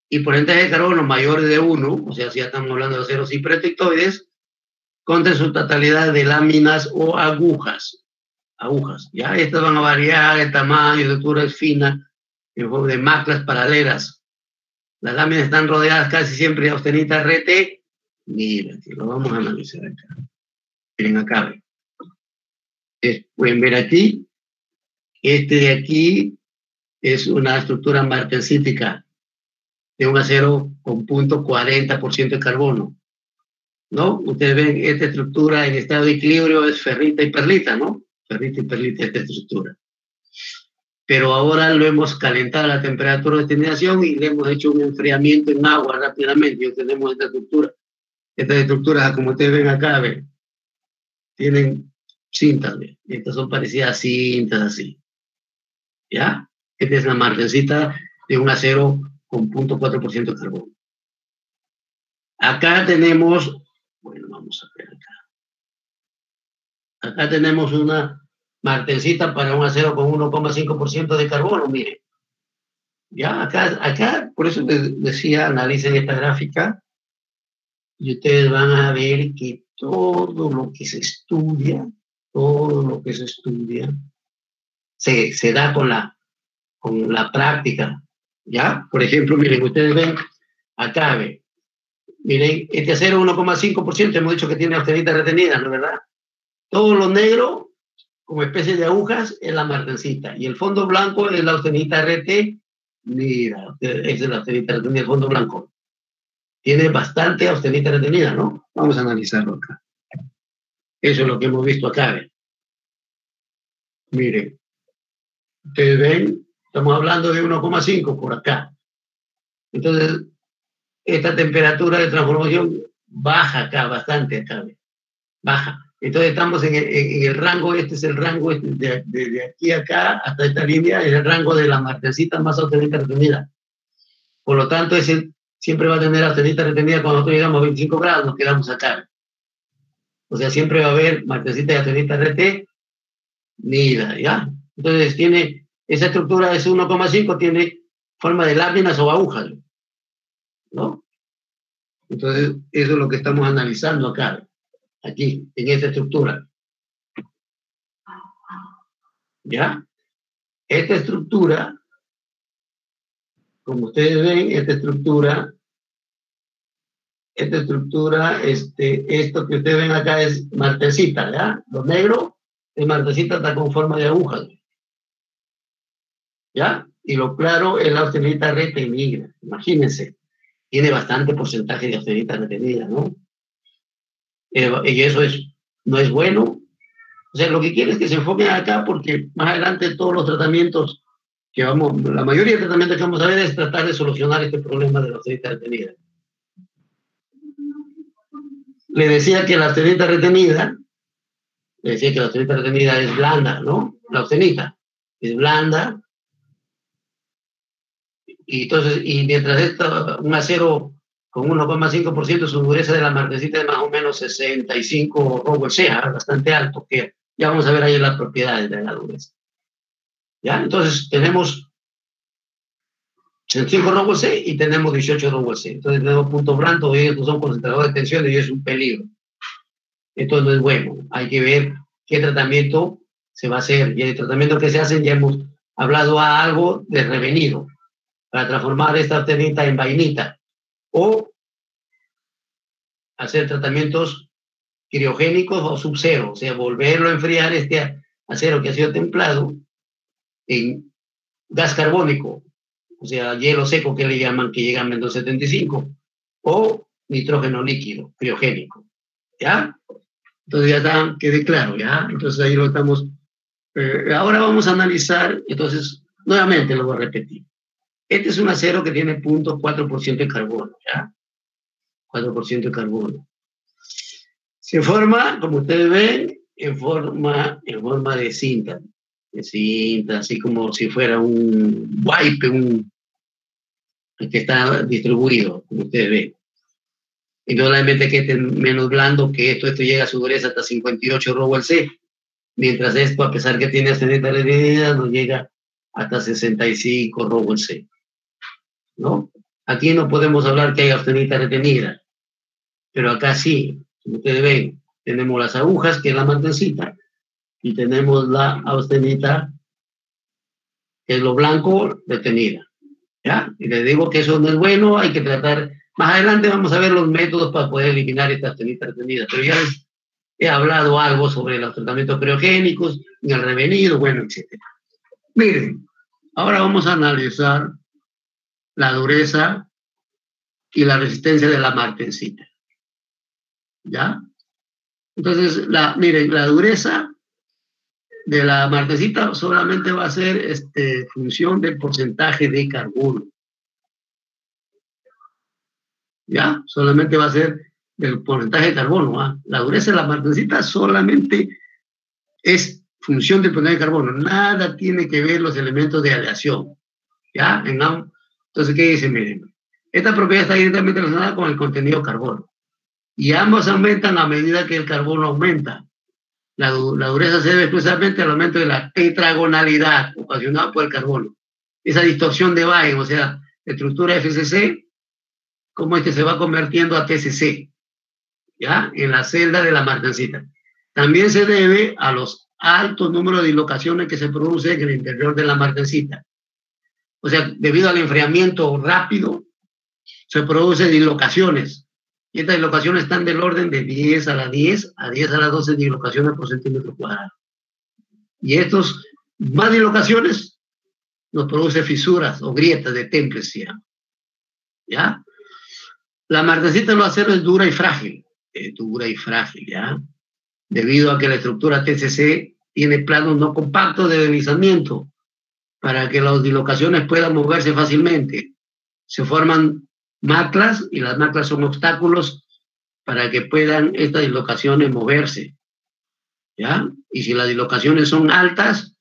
Y porcentaje de carbono mayor de 1, o sea, si ya estamos hablando de aceros hipertectoides, contra su totalidad de láminas o agujas. ¿Ya? Estas van a variar en tamaño, de altura es fina, en forma de maclas paralelas. Las láminas están rodeadas casi siempre de austenita rete. Mira, lo vamos a analizar acá. Miren acá. Pueden ver aquí, de aquí es una estructura martensítica de un acero con 0.40% de carbono, ¿no? Ustedes ven esta estructura en estado de equilibrio es ferrita y perlita, ¿no? Ferrita y perlita esta estructura. Pero ahora lo hemos calentado a la temperatura de destinación y le hemos hecho un enfriamiento en agua rápidamente y obtenemos esta estructura. Estas estructuras, como ustedes ven acá, ven, tienen cintas, ¿ven? Estas son parecidas a cintas así. ¿Ya? Esta es la martensita de un acero con 0.4% de carbono. Acá tenemos, bueno, vamos a ver acá. Acá tenemos una martensita para un acero con 1,5% de carbono, miren. Ya, acá, por eso les decía, analicen esta gráfica y ustedes van a ver que todo lo que se estudia, se da con la práctica, ¿ya? Por ejemplo, miren, ustedes ven, acá ven, miren, este acero 1,5%, hemos dicho que tiene austenita retenida, ¿no es verdad? Todo lo negro, como especie de agujas, es la martensita, y el fondo blanco es la austenita retenida, es la austenita retenida, el fondo blanco. Tiene bastante austenita retenida, ¿no? Vamos a analizarlo acá. Eso es lo que hemos visto acá, ¿ven? Miren, ustedes ven, estamos hablando de 1,5 por acá. Entonces, esta temperatura de transformación baja acá, bastante acá, ¿ven? Baja. Entonces estamos en el rango, este es el rango de aquí a acá, hasta esta línea, es el rango de la martensita más austenita retenida. Por lo tanto, siempre va a tener austenita retenida cuando nosotros llegamos a 25 grados, nos quedamos acá. O sea, siempre va a haber martensita y austenita retenida, ¿ya? Entonces esa estructura es 1,5, tiene forma de láminas o agujas, ¿no? Entonces, eso es lo que estamos analizando acá, aquí, en esta estructura. ¿Ya? Esta estructura, como ustedes ven, esto que ustedes ven acá es martensita, ¿ya? Lo negro es martensita, está con forma de agujas. ¿Ya? Y lo claro es la austenita retenida. Imagínense, tiene bastante porcentaje de austenita retenida, ¿no? Y eso no es bueno. O sea, lo que quiero es que se enfoquen acá porque más adelante todos los tratamientos la mayoría de tratamientos que vamos a ver es tratar de solucionar este problema de la austenita retenida. Le decía que la austenita retenida es blanda, ¿no? La austenita es blanda y mientras un acero con 1,5% su dureza de la martensita es más o menos 65 Rowell C, bastante alto, que ya vamos a ver ahí las propiedades de la dureza. ¿Ya? Entonces tenemos 65 Rowell C y tenemos 18 Rowell C. Entonces tenemos puntos blandos, y estos son concentradores de tensión y es un peligro. Esto no es bueno. Hay que ver qué tratamiento se va a hacer. Y el tratamiento que se hacen, ya hemos hablado algo de revenido, para transformar esta austenita en vainita, o hacer tratamientos criogénicos o subcero, o sea, volverlo a enfriar este acero que ha sido templado en gas carbónico, o sea, hielo seco que le llaman, que llega a menos 75, o nitrógeno líquido, criogénico, ¿ya? Entonces ya está, quede claro, ¿ya? Entonces ahí lo estamos. Ahora vamos a analizar, entonces, nuevamente lo voy a repetir. Este es un acero que tiene 0.4% de carbono, ¿ya? 4% de carbono. Se forma, como ustedes ven, en forma de cinta, así como si fuera un wipe, que está distribuido, como ustedes ven. Indudablemente que este es menos blando que esto llega a su dureza hasta 58 Rowell C, mientras esto, a pesar que tiene austenita retenida, no llega hasta 65 Rowell C, ¿no? Aquí no podemos hablar que hay austenita retenida, pero acá sí, como ustedes ven, tenemos las agujas, que es la martensita, y tenemos la austenita, que es lo blanco, retenida, ¿ya? Y les digo que eso no es bueno, hay que tratar. Más adelante vamos a ver los métodos para poder eliminar esta austenita retenida, pero ya les he hablado algo sobre los tratamientos criogénicos, en el revenido, bueno, etc. Miren, ahora vamos a analizar la dureza y la resistencia de la martensita, ¿ya? Entonces, miren, la dureza de la martensita solamente va a ser función del porcentaje de carbono, ¿ya? Solamente va a ser del porcentaje de carbono, ¿ah? La dureza de la martensita solamente es función del porcentaje de carbono, nada tiene que ver los elementos de aleación, ¿ya? Entonces, ¿qué dice? Miren, esta propiedad está directamente relacionada con el contenido de carbono, y ambos aumentan a medida que el carbono aumenta. La dureza se debe exclusivamente al aumento de la tetragonalidad ocasionada por el carbono. Esa distorsión de Bain, o sea, la estructura FCC, como se va convirtiendo a TCC, ¿ya? En la celda de la martensita. También se debe a los altos números de dislocaciones que se producen en el interior de la martensita. O sea, debido al enfriamiento rápido, se producen dislocaciones. Y estas dislocaciones están del orden de 10 a la 10 a 10 a la 12 dislocaciones por centímetro cuadrado. Y estos más dislocaciones nos produce fisuras o grietas de temples, ¿ya? La martensita de los aceros es dura y frágil, ¿ya? Debido a que la estructura TCC tiene planos no compactos de deslizamiento para que las dislocaciones puedan moverse fácilmente. Se forman maclas, y las maclas son obstáculos para que puedan estas dislocaciones moverse, ¿ya? Y si las dislocaciones son altas,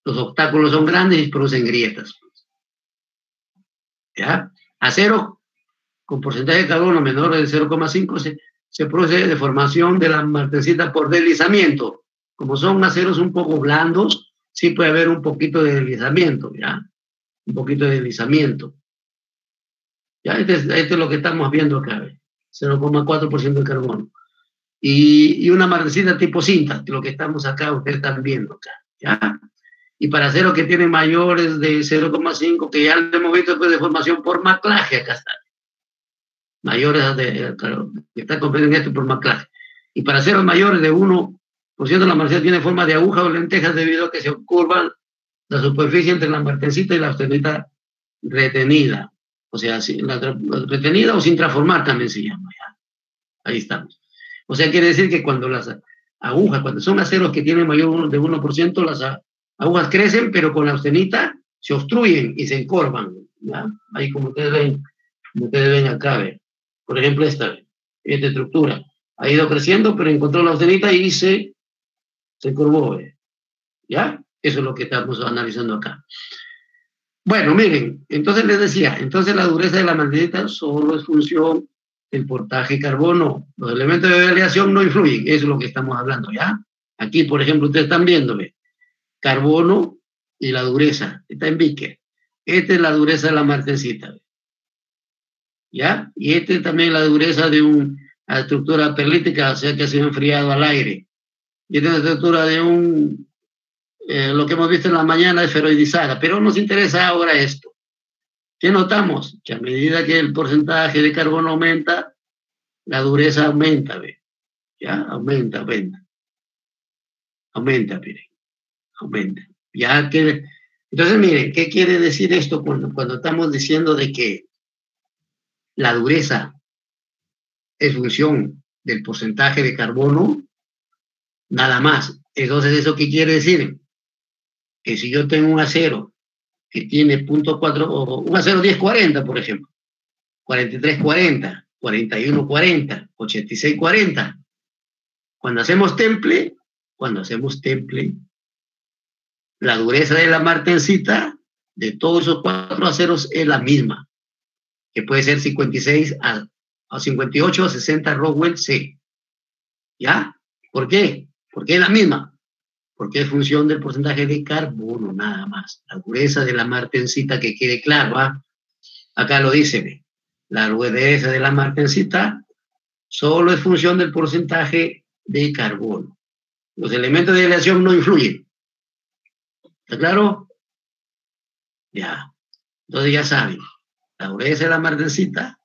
los obstáculos son grandes y producen grietas, ¿ya? Acero con porcentaje de carbono menor de 0,5 se produce deformación de la martensita por deslizamiento. Como son aceros un poco blandos, sí puede haber un poquito de deslizamiento, ¿ya? Un poquito de deslizamiento. ¿Ya? Este es lo que estamos viendo acá, 0,4% de carbono. Y una martensita tipo cinta, lo que estamos acá, ustedes están viendo acá, ¿ya? Y para aceros que tienen mayores de 0,5, que ya lo hemos visto después de formación por maclaje, acá está. Mayores que están comprendiendo esto por maclaje. Y para aceros mayores de 1%, la martensita tiene forma de aguja o lentejas debido a que se curvan la superficie entre la martensita y la austenita retenida. O sea, la retenida o sin transformar también se llama, ¿ya? Ahí estamos. O sea, quiere decir que cuando las agujas, cuando son aceros que tienen mayor de 1%, las agujas crecen, pero con la austenita se obstruyen y se encorvan, ¿ya? Ahí como ustedes ven acá, ¿ve? Por ejemplo, esta estructura ha ido creciendo, pero encontró la austenita y se encorvó, ¿ve? ¿Ya? Eso es lo que estamos analizando acá. Bueno, miren, entonces les decía, entonces la dureza de la martensita solo es función del porcentaje de carbono. Los elementos de aleación no influyen, eso es lo que estamos hablando, ¿ya? Aquí, por ejemplo, ustedes están viéndome, carbono y la dureza, está en Vickers. Esta es la dureza de la martensita, ¿ya? Y esta es también la dureza de una estructura perlítica, o sea que ha sido enfriado al aire. Y esta es la estructura de lo que hemos visto en la mañana esferoidizada, pero nos interesa ahora esto. ¿Qué notamos? Que a medida que el porcentaje de carbono aumenta, la dureza aumenta, ¿ve? ¿Ya? Aumenta, miren, aumenta. Ya que, entonces, miren, ¿qué quiere decir esto cuando estamos diciendo de que la dureza es función del porcentaje de carbono? Nada más. Entonces, ¿eso qué quiere decir? Que si yo tengo un acero que tiene 0.4, o un acero 1040, por ejemplo, 4340, 4140, 8640, cuando hacemos temple, la dureza de la martensita de todos esos 4 aceros es la misma, que puede ser 56 a 58 a 60 Rockwell C. ¿Ya? ¿Por qué? Porque es la misma. Porque es función del porcentaje de carbono, nada más. La dureza de la martensita, que quede claro, ¿va? Acá lo dice, ¿ve? La dureza de la martensita solo es función del porcentaje de carbono. Los elementos de aleación no influyen. ¿Está claro? Ya. Entonces ya saben, la dureza de la martensita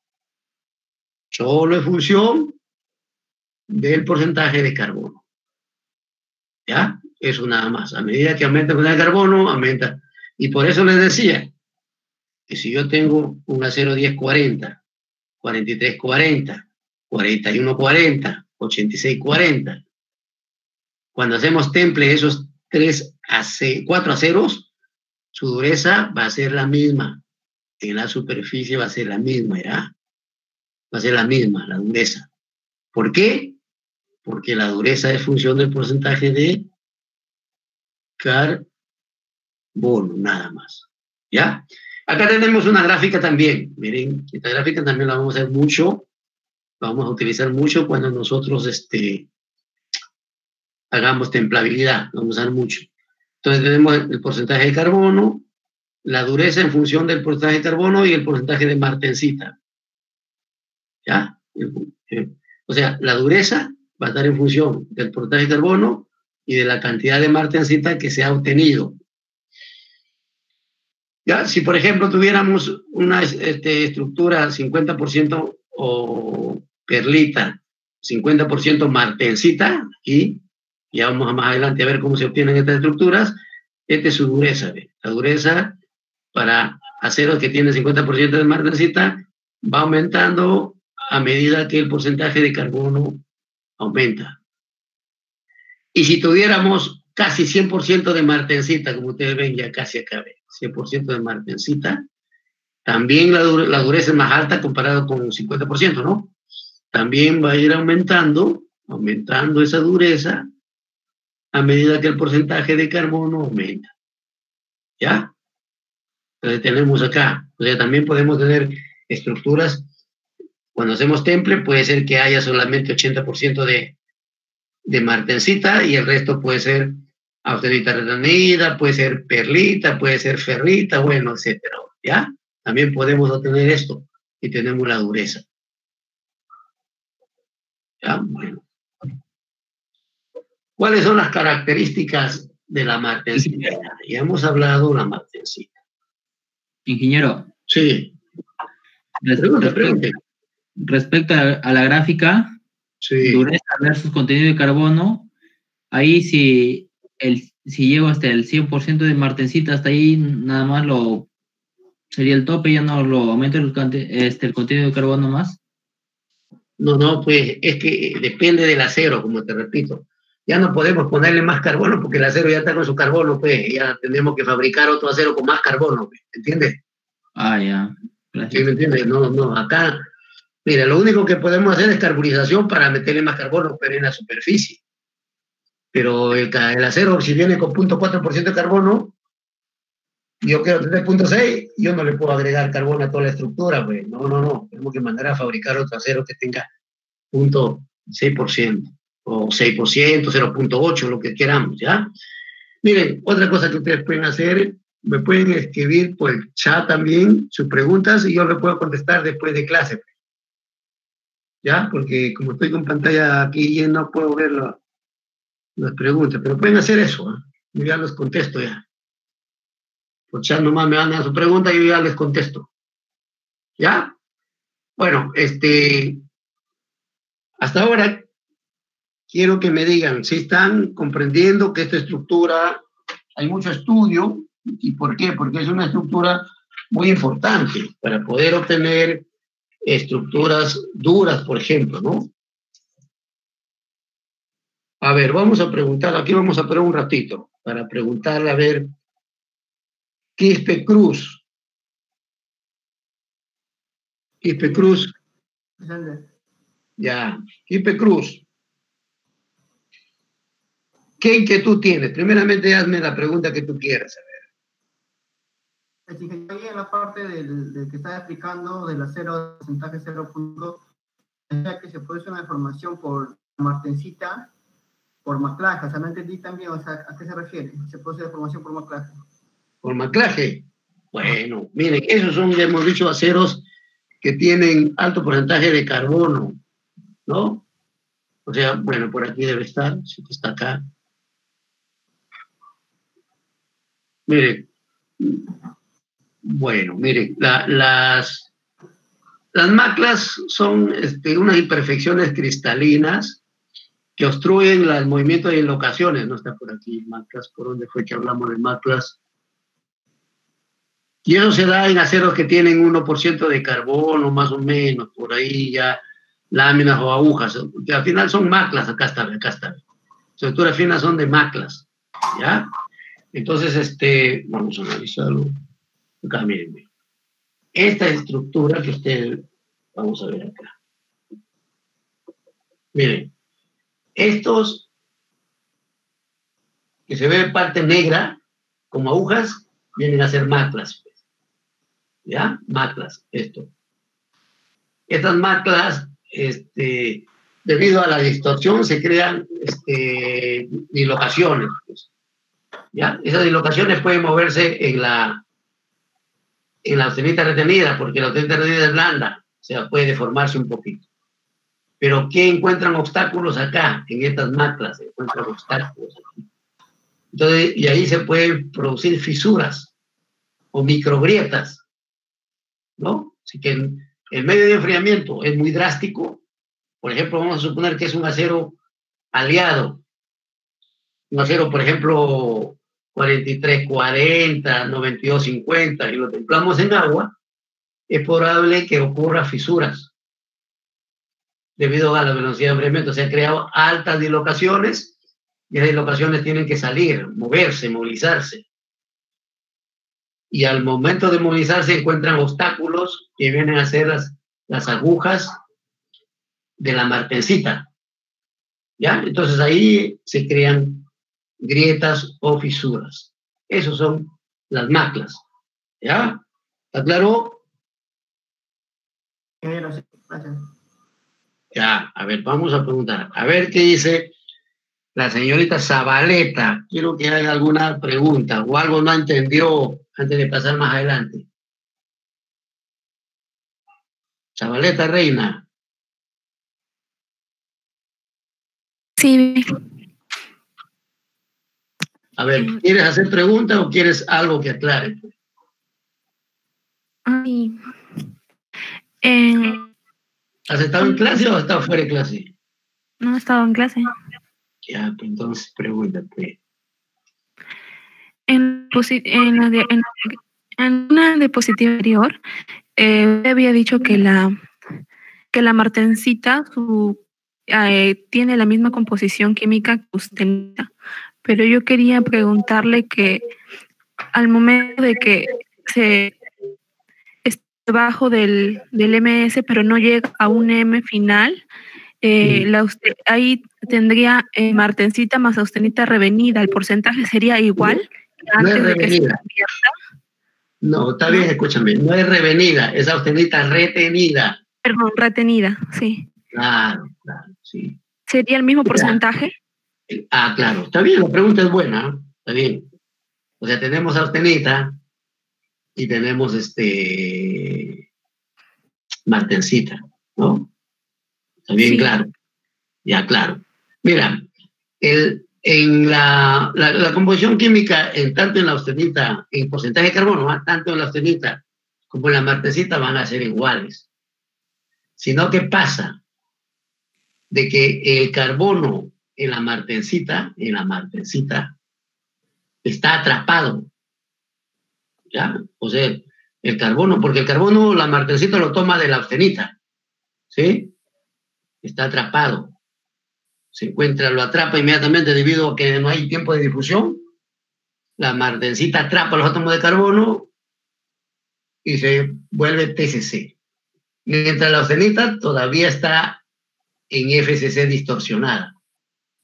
solo es función del porcentaje de carbono. ¿Ya? Eso nada más. A medida que aumenta el porcentaje de carbono, aumenta. Y por eso les decía que si yo tengo un acero 1040, 4340, 4140, 8640, cuando hacemos temple esos 4 aceros, su dureza va a ser la misma. En la superficie va a ser la misma, ¿ya? Va a ser la misma, la dureza. ¿Por qué? Porque la dureza es función del porcentaje de carbono, nada más. ¿Ya? Acá tenemos una gráfica también. Miren, esta gráfica también la vamos a hacer mucho. La vamos a utilizar mucho cuando nosotros hagamos templabilidad. Vamos a usar mucho. Entonces tenemos el porcentaje de carbono, la dureza en función del porcentaje de carbono y el porcentaje de martensita. ¿Ya? O sea, la dureza va a estar en función del porcentaje de carbono y de la cantidad de martensita que se ha obtenido. ¿Ya? Si, por ejemplo, tuviéramos una estructura 50% o perlita, 50% martensita, y ya vamos a más adelante a ver cómo se obtienen estas estructuras, esta es su dureza. ¿Ve? La dureza para aceros que tienen 50% de martensita va aumentando a medida que el porcentaje de carbono aumenta. Y si tuviéramos casi 100% de martensita, como ustedes ven, ya casi acá, 100% de martensita, también la dureza es más alta comparado con un 50%, ¿no? También va a ir aumentando esa dureza a medida que el porcentaje de carbono aumenta. ¿Ya? Entonces tenemos acá, o sea, también podemos tener estructuras, cuando hacemos temple puede ser que haya solamente 80% de martensita y el resto puede ser austenita retenida, puede ser perlita, puede ser ferrita, bueno, etcétera. ¿Ya? También podemos obtener esto y tenemos la dureza. ¿Ya? Bueno. ¿Cuáles son las características de la martensita? Ya hemos hablado de la martensita. Ingeniero. Sí. Respecto a la gráfica, sí. Dureza versus contenido de carbono, ahí si llego hasta el 100% de martensita, hasta ahí nada más sería el tope, ya no lo aumento el contenido de carbono más. No, pues es que depende del acero, como te repito. Ya no podemos ponerle más carbono porque el acero ya está con su carbono, pues ya tenemos que fabricar otro acero con más carbono, ¿entiendes? Ah, ya. Gracias. ¿Sí me entiendes? No, acá, mira, lo único que podemos hacer es carburización para meterle más carbono, pero en la superficie. Pero el acero, si viene con 0.4% de carbono, yo quiero 3.6, yo no le puedo agregar carbono a toda la estructura, pues. No. Tenemos que mandar a fabricar otro acero que tenga 0.6% o 6%, 0.8%, lo que queramos, ¿ya? Miren, otra cosa que ustedes pueden hacer, me pueden escribir por el chat también sus preguntas y yo le puedo contestar después de clase. ¿Ya? Porque como estoy con pantalla aquí y no puedo ver las preguntas, pero pueden hacer eso, ¿eh? Yo ya los contesto ya. Por chat nomás me mandan su pregunta y yo ya les contesto. ¿Ya? Bueno, hasta ahora quiero que me digan si están comprendiendo que esta estructura, hay mucho estudio. ¿Y por qué? Porque es una estructura muy importante para poder obtener estructuras duras, por ejemplo, ¿no? A ver, vamos a preguntar, aquí vamos a parar un ratito para preguntarle, a ver, Quispe Cruz. Quispe Cruz. Ya, Quispe Cruz. ¿Qué inquietud tienes? Primeramente, hazme la pregunta que tú quieras saber. Ahí en la parte del que estaba explicando del acero porcentaje 0.2, que se produce una deformación por martensita, por maclaje. O sea, no entendí también, o sea, ¿a qué se refiere? ¿Se produce deformación por maclaje? ¿Por maclaje? Bueno, miren, esos son, ya hemos dicho, aceros que tienen alto porcentaje de carbono, ¿no? O sea, bueno, por aquí debe estar, sí que está acá. Miren, bueno, miren, las maclas son unas imperfecciones cristalinas que obstruyen el movimiento de dislocaciones. No está por aquí, maclas, ¿por dónde fue que hablamos de maclas? Y eso se da en aceros que tienen 1% de carbono, más o menos, por ahí ya láminas o agujas, que al final son maclas, acá está. Estructuras finas son de maclas, ¿ya? Entonces, vamos a analizarlo. Acá, miren. Esta estructura que ustedes, vamos a ver acá. Miren, estos que se ve parte negra, como agujas, vienen a ser maclas. ¿Ya? Maclas, esto. Estas maclas, debido a la distorsión, se crean dislocaciones. Pues. ¿Ya? Esas dislocaciones pueden moverse en la austenita retenida, porque la austenita retenida es blanda, o sea, puede deformarse un poquito. Pero ¿qué encuentran obstáculos acá? En estas maclas se encuentran obstáculos aquí. Entonces, y ahí se pueden producir fisuras o microgrietas, ¿no? Así que el medio de enfriamiento es muy drástico. Por ejemplo, vamos a suponer que es un acero aliado. Un acero, por ejemplo, 4340, 9250, y lo templamos en agua, es probable que ocurra fisuras debido a la velocidad de enfriamiento. Se han creado altas dislocaciones y esas dislocaciones tienen que salir, moverse, movilizarse. Y al momento de movilizarse encuentran obstáculos que vienen a ser las agujas de la martensita. ¿Ya? Entonces ahí se crean grietas o fisuras. Esos son las maclas. ¿Ya? ¿Está claro? Gracias. Ya, a ver, vamos a preguntar. A ver qué dice la señorita Zabaleta. Quiero que haga alguna pregunta o algo no entendió antes de pasar más adelante. Zabaleta, reina. Sí. A ver, ¿quieres hacer preguntas o quieres algo que aclare? Ay. ¿Has estado en clase o has estado fuera de clase? No he estado en clase. Ya, pues entonces pregúntate. En una diapositiva anterior, había dicho que la martensita tiene la misma composición química que austenita, pero yo quería preguntarle que al momento de que se está debajo del MS, pero no llega a un M final, ahí tendría martensita más austenita revenida, ¿el porcentaje sería igual no antes es de que se revenida. convierta? No, está bien, escúchame. No es revenida, es austenita retenida. Perdón, retenida, sí. Claro, sí. ¿Sería el mismo porcentaje? Claro. Está bien, la pregunta es buena, ¿no? Está bien. O sea, tenemos austenita y tenemos martensita, ¿no? Está bien, sí. Claro. Ya, claro. Mira, en la composición química, tanto en la austenita, en porcentaje de carbono, ¿no? Tanto en la austenita como en la martensita van a ser iguales. Sino que pasa de que el carbono en la martensita está atrapado. ¿Ya? O sea, el carbono, porque el carbono, la martensita lo toma de la austenita, ¿sí? Está atrapado. Se encuentra, lo atrapa inmediatamente debido a que no hay tiempo de difusión. La martensita atrapa los átomos de carbono y se vuelve TCC. Mientras la austenita todavía está en FCC distorsionada,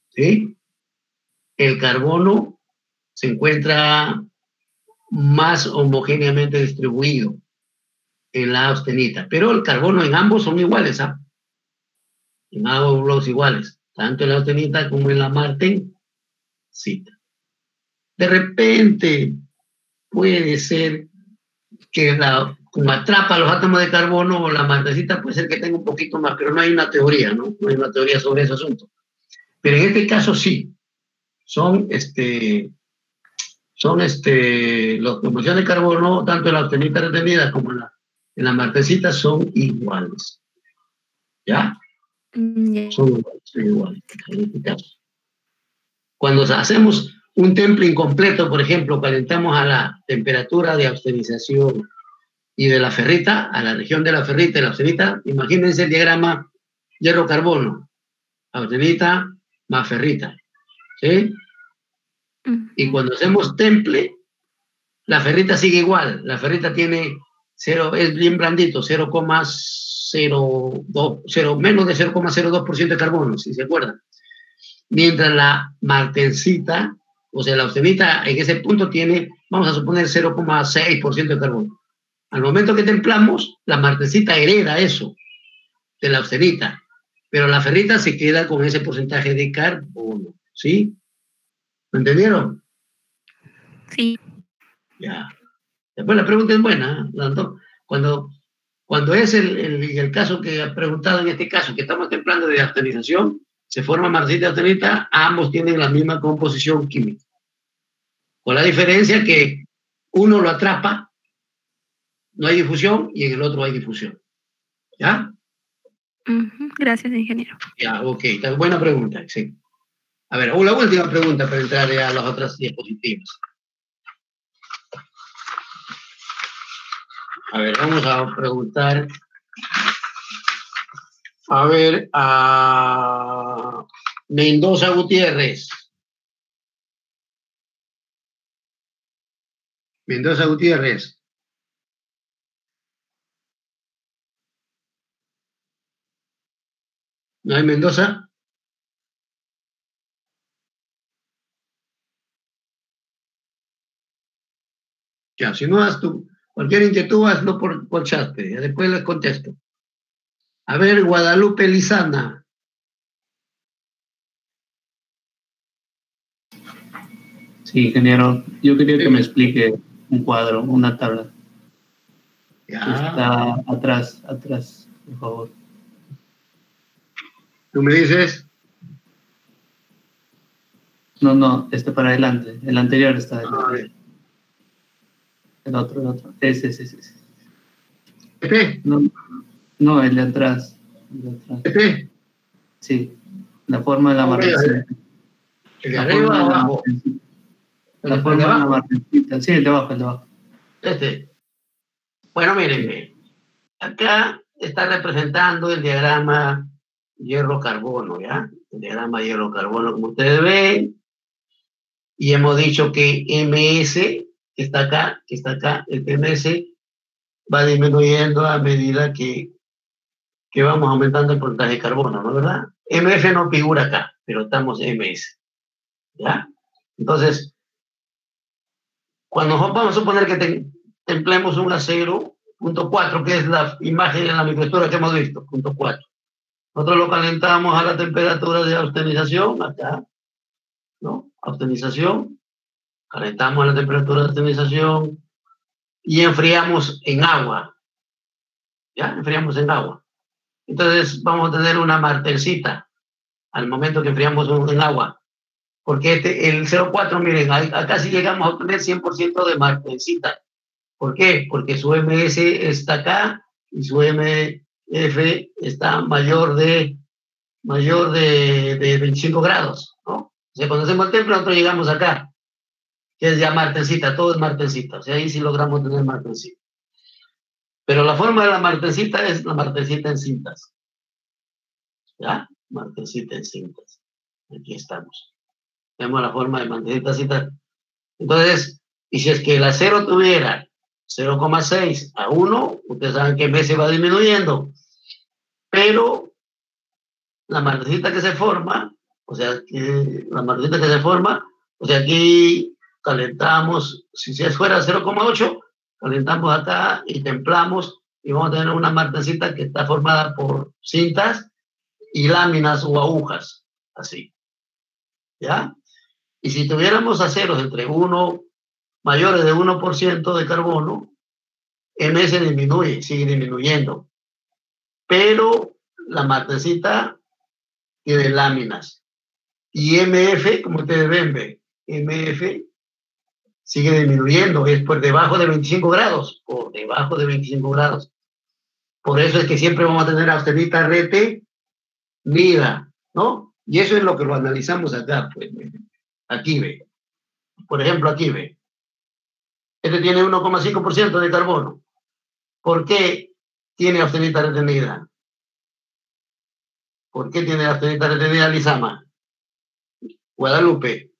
¿sí? El carbono se encuentra más homogéneamente distribuido en la austenita, pero el carbono en ambos son iguales, ¿ah? En ambos bloques iguales, tanto en la austenita como en la martensita. De repente puede ser que como atrapa los átomos de carbono o la martensita, puede ser que tenga un poquito más, pero no hay una teoría, ¿no? No hay una teoría sobre ese asunto. Pero en este caso sí, son las composiciones de carbono, tanto en la austenita retenida como en la martensita, son iguales. ¿Ya? Son iguales en este caso. Cuando hacemos un temple incompleto, por ejemplo, calentamos a la temperatura de austenización y de la ferrita, a la región de la ferrita y la austenita, imagínense el diagrama hierro-carbono, austenita más ferrita, ¿sí? Y cuando hacemos temple, la ferrita sigue igual, la ferrita tiene 0, es bien blandito, 0,02, menos de 0,02% de carbono, si se acuerdan. Mientras la martensita, o sea, la austenita en ese punto tiene, vamos a suponer, 0,6% de carbono. Al momento que templamos, la martensita hereda eso de la austenita, pero la ferrita se queda con ese porcentaje de carbono, ¿sí? ¿Me entendieron? Sí. Ya. Después la pregunta es buena, ¿no? Cuando es el caso que ha preguntado, en este caso, que estamos templando de austenización, se forma martensita y austenita, ambos tienen la misma composición química. Con la diferencia que uno lo atrapa, no hay difusión, y en el otro hay difusión. ¿Ya? Gracias, ingeniero. Ya, ok. Buena pregunta, sí. A ver, la última pregunta para entrar ya a las otras diapositivas. A ver, vamos a preguntar. A ver, a Mendoza Gutiérrez. Mendoza Gutiérrez. ¿No hay Mendoza? Ya, si no has tú, cualquier inquietud, hazlo por chat, ya después les contesto. A ver, Guadalupe Lizana. Sí, ingeniero, yo quería que me explique un cuadro, una tabla. Ya. Está atrás, por favor. ¿Tú me dices? No, para adelante. El anterior está adelante. El otro. Ese. ¿Este? No, el de atrás. ¿Este? Sí, la forma de la martensita. ¿El de arriba o abajo? La forma de la martensita. Sí, el de abajo. Este. Bueno, miren. Acá está representando el diagrama hierro-carbono, ¿ya? El diagrama hierro-carbono, como ustedes ven. Y hemos dicho que MS, que está acá, el MS va disminuyendo a medida que vamos aumentando el porcentaje de carbono, ¿no es verdad? MF no figura acá, pero estamos MS, ¿ya? Entonces, cuando vamos a suponer que templemos un acero, punto 4, que es la imagen en la microestructura que hemos visto, punto 4. Nosotros lo calentamos a la temperatura de austenización, acá, ¿no? Austenización, calentamos a la temperatura de austenización y enfriamos en agua, ¿ya? Enfriamos en agua. Entonces vamos a tener una martensita al momento que enfriamos en agua. Porque el 0,4, miren, acá sí llegamos a obtener 100% de martensita. ¿Por qué? Porque su MS está acá y su MF está mayor de 25 grados, ¿no? O sea, cuando hacemos el temple, nosotros llegamos acá, que es ya martensita, todo es martensita. O sea, ahí sí logramos tener martensita. Pero la forma de la martensita es la martensita en cintas. ¿Ya? Martensita en cintas. Aquí estamos. Tenemos la forma de martensita en cintas. Entonces, y si es que el acero tuviera 0,6 a 1, ustedes saben que M se va disminuyendo. Pero la martensita que se forma, o sea, aquí calentamos, si se fuera 0,8, calentamos acá y templamos y vamos a tener una martensita que está formada por cintas y láminas o agujas, así. ¿Ya? Y si tuviéramos aceros entre mayores de 1% de carbono, MS disminuye, sigue disminuyendo. Pero la martensita tiene láminas. Y MF, como ustedes ven, MF sigue disminuyendo, es por debajo de 25 grados, por debajo de 25 grados. Por eso es que siempre vamos a tener austenita retenida, ¿no? Y eso es lo que lo analizamos acá, pues. Aquí ve. Por ejemplo, aquí ve. Este tiene 1,5% de carbono. ¿Por qué tiene austenita retenida? ¿Por qué tiene austenita retenida, Lizama? Guadalupe.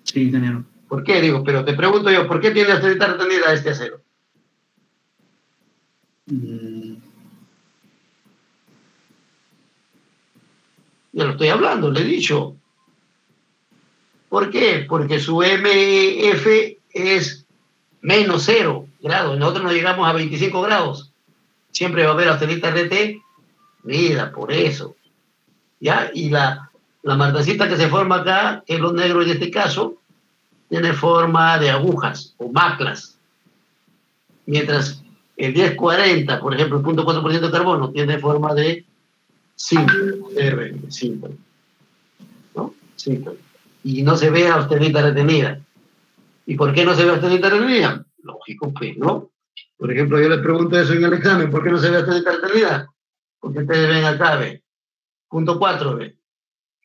Sí, ingeniero. ¿Por qué? Digo, pero te pregunto yo, ¿por qué tiene austenita retenida este acero? Ya lo estoy hablando, le he dicho. ¿Por qué? Porque su MF es menos 0 grados. Nosotros no llegamos a 25 grados. Siempre va a haber austenita retenida, por eso. ¿Ya? Y la martensita que se forma acá, que es lo negro en este caso, tiene forma de agujas o maclas. Mientras el 1040, por ejemplo, el 0,4% de carbono, tiene forma de simple, ¿no? Simple. Y no se ve austenita retenida. ¿Y por qué no se ve austenita retenida? Lógico, pues, ¿no? Por ejemplo, yo les pregunto eso en el examen, ¿por qué no se ve austenita retenida? Porque ustedes ven acá, ve. 0,4, ve.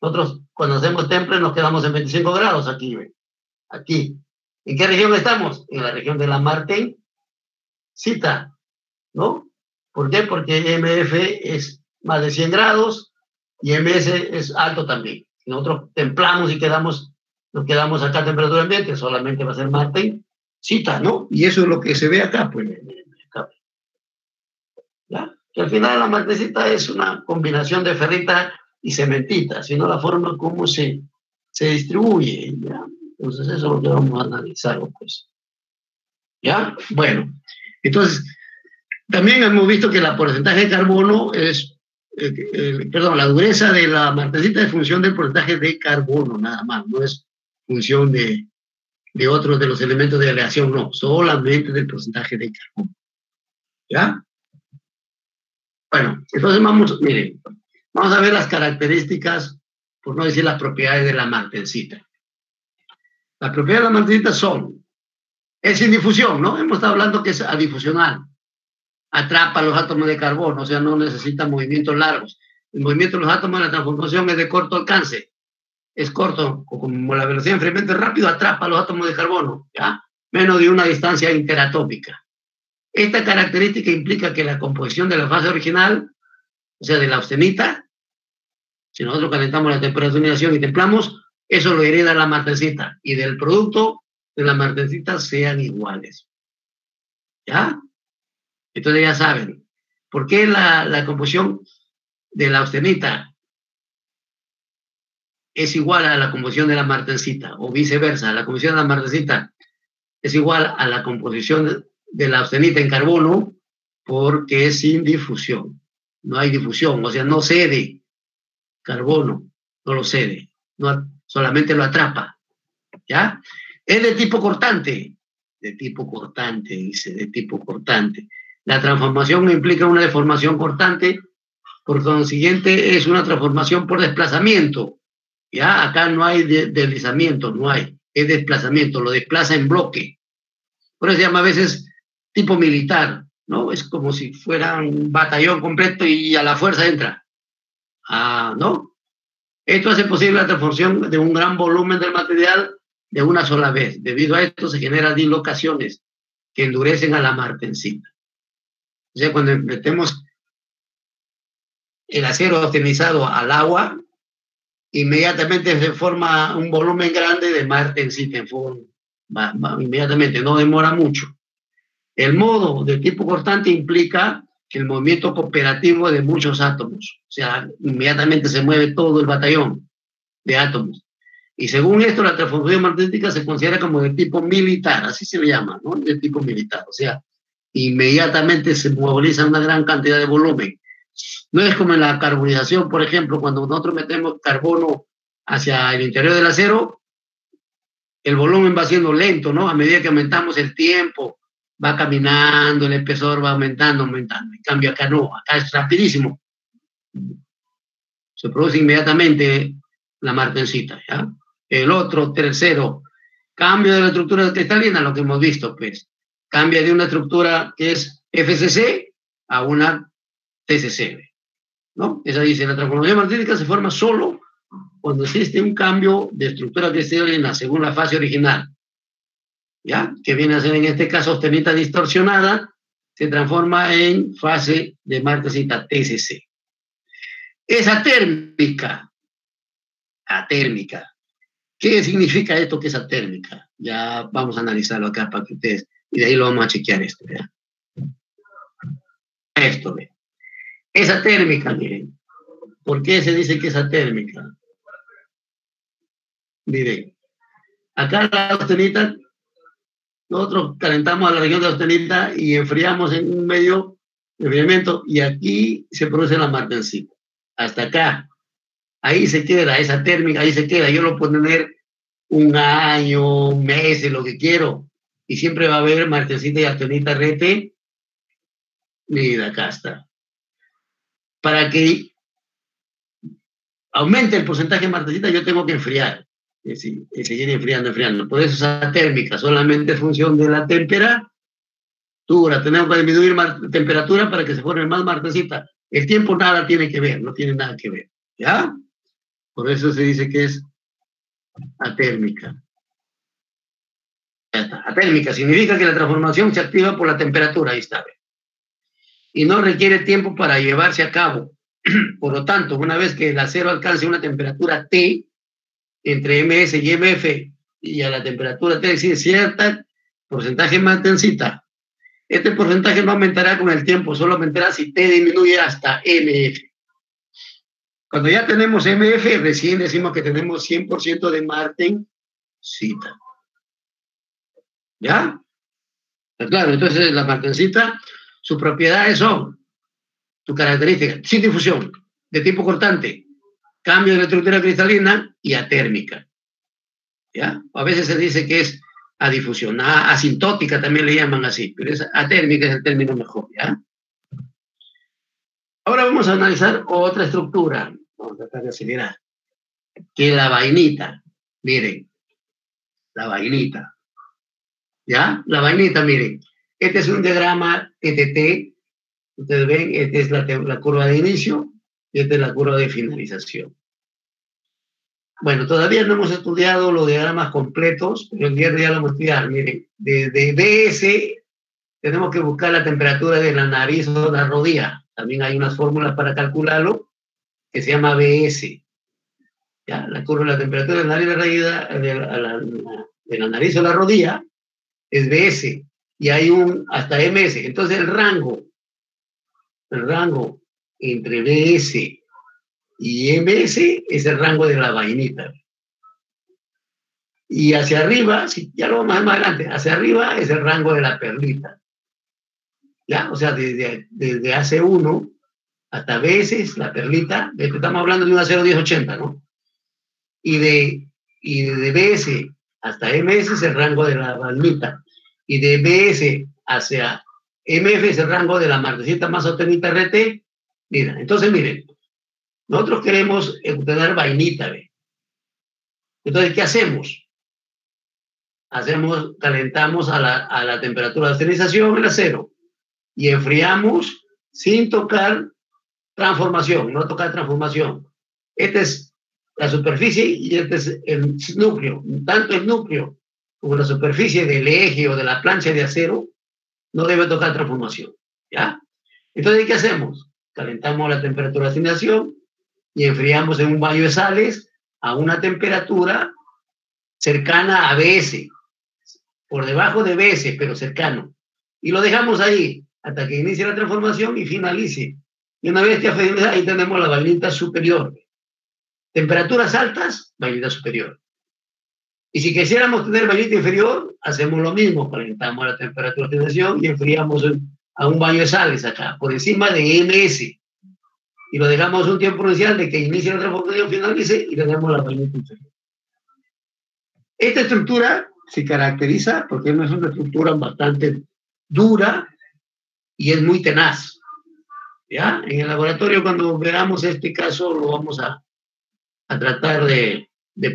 Nosotros, cuando hacemos temple, nos quedamos en 25 grados aquí, ve. Aquí. ¿En qué región estamos? En la región de la martensita, ¿no? ¿Por qué? Porque MF es más de 100 grados y MS es alto también. Si nosotros templamos y nos quedamos acá a temperatura ambiente, solamente va a ser martensita, ¿no? Y eso es lo que se ve acá, pues. ¿Ya? Que al final la martensita es una combinación de ferrita y cementita, sino la forma como se distribuye, ¿ya? Entonces eso es lo que vamos a analizar, pues. ¿Ya? Bueno, entonces, también hemos visto que el porcentaje de carbono es, la dureza de la martensita es función del porcentaje de carbono, nada más, no es función de otros de los elementos de aleación, no, solamente del porcentaje de carbono. ¿Ya? Bueno, entonces miren, vamos a ver las características, por no decir las propiedades de la martensita. Las propiedades de la martensita es sin difusión, ¿no? Hemos estado hablando que es adifusional. Atrapa los átomos de carbono, o sea, no necesita movimientos largos. El movimiento de los átomos de la transformación es de corto alcance. Es corto, como la velocidad de enfriamiento es rápido, atrapa los átomos de carbono, ¿ya? Menos de una distancia interatómica. Esta característica implica que la composición de la fase original, o sea, de la austenita, si nosotros calentamos la temperatura de ionización y templamos, eso lo hereda la martensita, y del producto de la martensita sean iguales. ¿Ya? Entonces ya saben, ¿por qué la composición de la austenita es igual a la composición de la martensita? O viceversa, la composición de la martensita es igual a la composición de la austenita en carbono, porque es sin difusión. No hay difusión, o sea, no cede carbono, no lo cede, no, solamente lo atrapa, ¿ya? Es de tipo cortante, dice, de tipo cortante. La transformación implica una deformación cortante, por consiguiente es una transformación por desplazamiento, ¿ya? Acá no hay deslizamiento, no hay, es desplazamiento, lo desplaza en bloque. Por eso se llama a veces tipo militar, ¿no? Es como si fuera un batallón completo y a la fuerza entra. ¿No? Esto hace posible la transformación de un gran volumen del material de una sola vez. Debido a esto se generan dislocaciones que endurecen a la martensita. O sea, cuando metemos el acero austenizado al agua, inmediatamente se forma un volumen grande de martensita. Inmediatamente, no demora mucho. El modo de tipo cortante implica el movimiento cooperativo de muchos átomos. O sea, inmediatamente se mueve todo el batallón de átomos. Y según esto, la transformación martensita se considera como de tipo militar, así se le llama, ¿no? De tipo militar. O sea, inmediatamente se moviliza una gran cantidad de volumen. No es como en la carbonización, por ejemplo, cuando nosotros metemos carbono hacia el interior del acero, el volumen va siendo lento, ¿no? A medida que aumentamos el tiempo, va caminando, el espesor va aumentando. En cambio, acá no, acá es rapidísimo. Se produce inmediatamente la martensita, ¿ya? El otro, tercero, cambio de la estructura cristalina, lo que hemos visto, pues. Cambia de una estructura que es FCC a una TCC, ¿no? Esa dice, la transformación martensita se forma solo cuando existe un cambio de estructura cristalina según la fase original, ¿ya? Que viene a ser en este caso austenita distorsionada, se transforma en fase de martensita TCC. Es atérmica. Atérmica. ¿Qué significa esto que es atérmica? Ya vamos a analizarlo acá para que ustedes, y de ahí lo vamos a chequear esto, ¿ya? Esto, ¿ve? Es atérmica, miren. ¿Por qué se dice que es atérmica? Miren, acá la austenita, nosotros calentamos a la región de austenita y enfriamos en un medio de enfriamiento y aquí se produce la martensita. Hasta acá. Ahí se queda, esa térmica, ahí se queda. Yo lo puedo tener un año, meses, lo que quiero. Y siempre va a haber martensita y austenita rete. Mira, acá está. Para que aumente el porcentaje de martensita, yo tengo que enfriar. Y seguir enfriando. Por eso esa térmica solamente es función de la temperatura. Tenemos que disminuir temperatura para que se forme más martensita. El tiempo nada tiene que ver, no tiene nada que ver. ¿Ya? Por eso se dice que es atérmica. Ya está. Atérmica significa que la transformación se activa por la temperatura, ahí está. Y no requiere tiempo para llevarse a cabo. Por lo tanto, una vez que el acero alcance una temperatura T, entre MS y MF, y a la temperatura T existe cierta porcentaje de martensita, este porcentaje no aumentará con el tiempo, solo aumentará si T disminuye hasta MF. Cuando ya tenemos MF, recién decimos que tenemos 100% de martensita. ¿Ya? Claro, entonces la martensita, sus propiedades son, sus características, sin difusión, de tipo cortante, cambio de la estructura cristalina y atérmica. ¿Ya? A veces se dice que es adifusión, asintótica también le llaman así, pero es atérmica es el término mejor, ¿ya? Ahora vamos a analizar otra estructura. Vamos a tratar de acelerar. Que es la vainita. Miren. La vainita. ¿Ya? La vainita, miren. Este es un diagrama ETT. Ustedes ven, esta es la curva de inicio y esta es la curva de finalización. Bueno, todavía no hemos estudiado los diagramas completos, pero el día de hoy ya lo vamos a estudiar. Miren, desde DS tenemos que buscar la temperatura de la nariz o la rodilla. También hay unas fórmulas para calcularlo, que se llama BS. ¿Ya? La curva de la temperatura de la nariz, de la nariz o la rodilla es BS. Y hay hasta MS. Entonces el rango entre BS y MS es el rango de la vainita. Y hacia arriba, si ya lo vamos a ver más adelante, hacia arriba es el rango de la perlita. ¿Ya? O sea, desde AC1 hasta BS, la perlita, de esto estamos hablando de un acero 1080, ¿no? Y de BS hasta MS es el rango de la vainita. Y de BS hacia MF es el rango de la martesita más austenita RT. Mira, entonces miren, nosotros queremos obtener vainita, ¿ve? Entonces, ¿qué hacemos? Calentamos a la temperatura de austenización el acero y enfriamos sin tocar transformación, no tocar transformación. Esta es la superficie y este es el núcleo. Tanto el núcleo como la superficie del eje o de la plancha de acero no debe tocar transformación, ¿ya? Entonces, ¿qué hacemos? Calentamos la temperatura de austenización y enfriamos en un baño de sales a una temperatura cercana a BS, por debajo de BS, pero cercano. Y lo dejamos ahí hasta que inicie la transformación y finalice. Y una vez que finalice, ahí tenemos la vainita superior. Temperaturas altas, vainita superior. Y si quisiéramos tener vainita inferior, hacemos lo mismo. Calentamos la temperatura de austenización y enfriamos a un baño de sales acá, por encima de MS. Y lo dejamos un tiempo prudencial de que inicie la transformación, finalice y tenemos la vainita inferior. Esta estructura se caracteriza porque no es una estructura bastante dura y es muy tenaz. ¿Ya? En el laboratorio, cuando veamos este caso, lo vamos a tratar de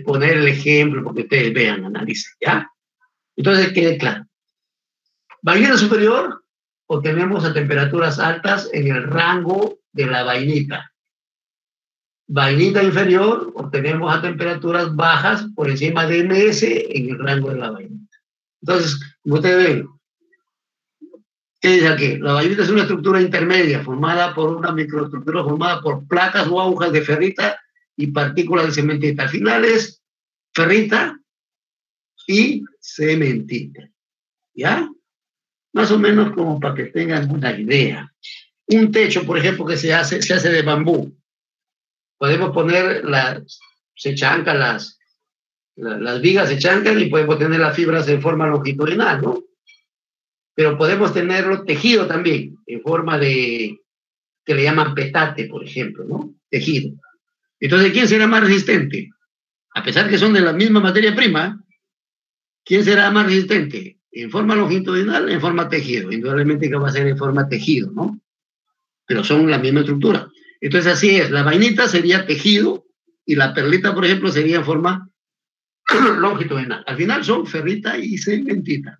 poner el ejemplo porque ustedes vean, analicen. ¿Ya? Entonces, quede claro. Vainita superior, obtenemos a temperaturas altas en el rango de la vainita. Vainita inferior, obtenemos a temperaturas bajas por encima de MS en el rango de la vainita. Entonces, como ustedes ven, ¿qué dice aquí? La vainita es una estructura intermedia formada por una microestructura formada por placas o agujas de ferrita y partículas de cementita. Al final es ferrita y cementita. ¿Ya? Más o menos como para que tengan una idea. Un techo, por ejemplo, que se hace de bambú. Podemos poner se chancan las vigas, se chancan y podemos tener las fibras en forma longitudinal, ¿no? Pero podemos tenerlo tejido también, en forma que le llaman petate, por ejemplo, ¿no? Tejido. Entonces, ¿quién será más resistente? A pesar que son de la misma materia prima, ¿quién será más resistente? ¿En forma longitudinal o en forma tejido? Indudablemente que va a ser en forma tejido, ¿no? Pero son la misma estructura. Entonces, así es. La vainita sería tejido y la perlita, por ejemplo, sería en forma longitudinal. Al final son ferrita y cementita.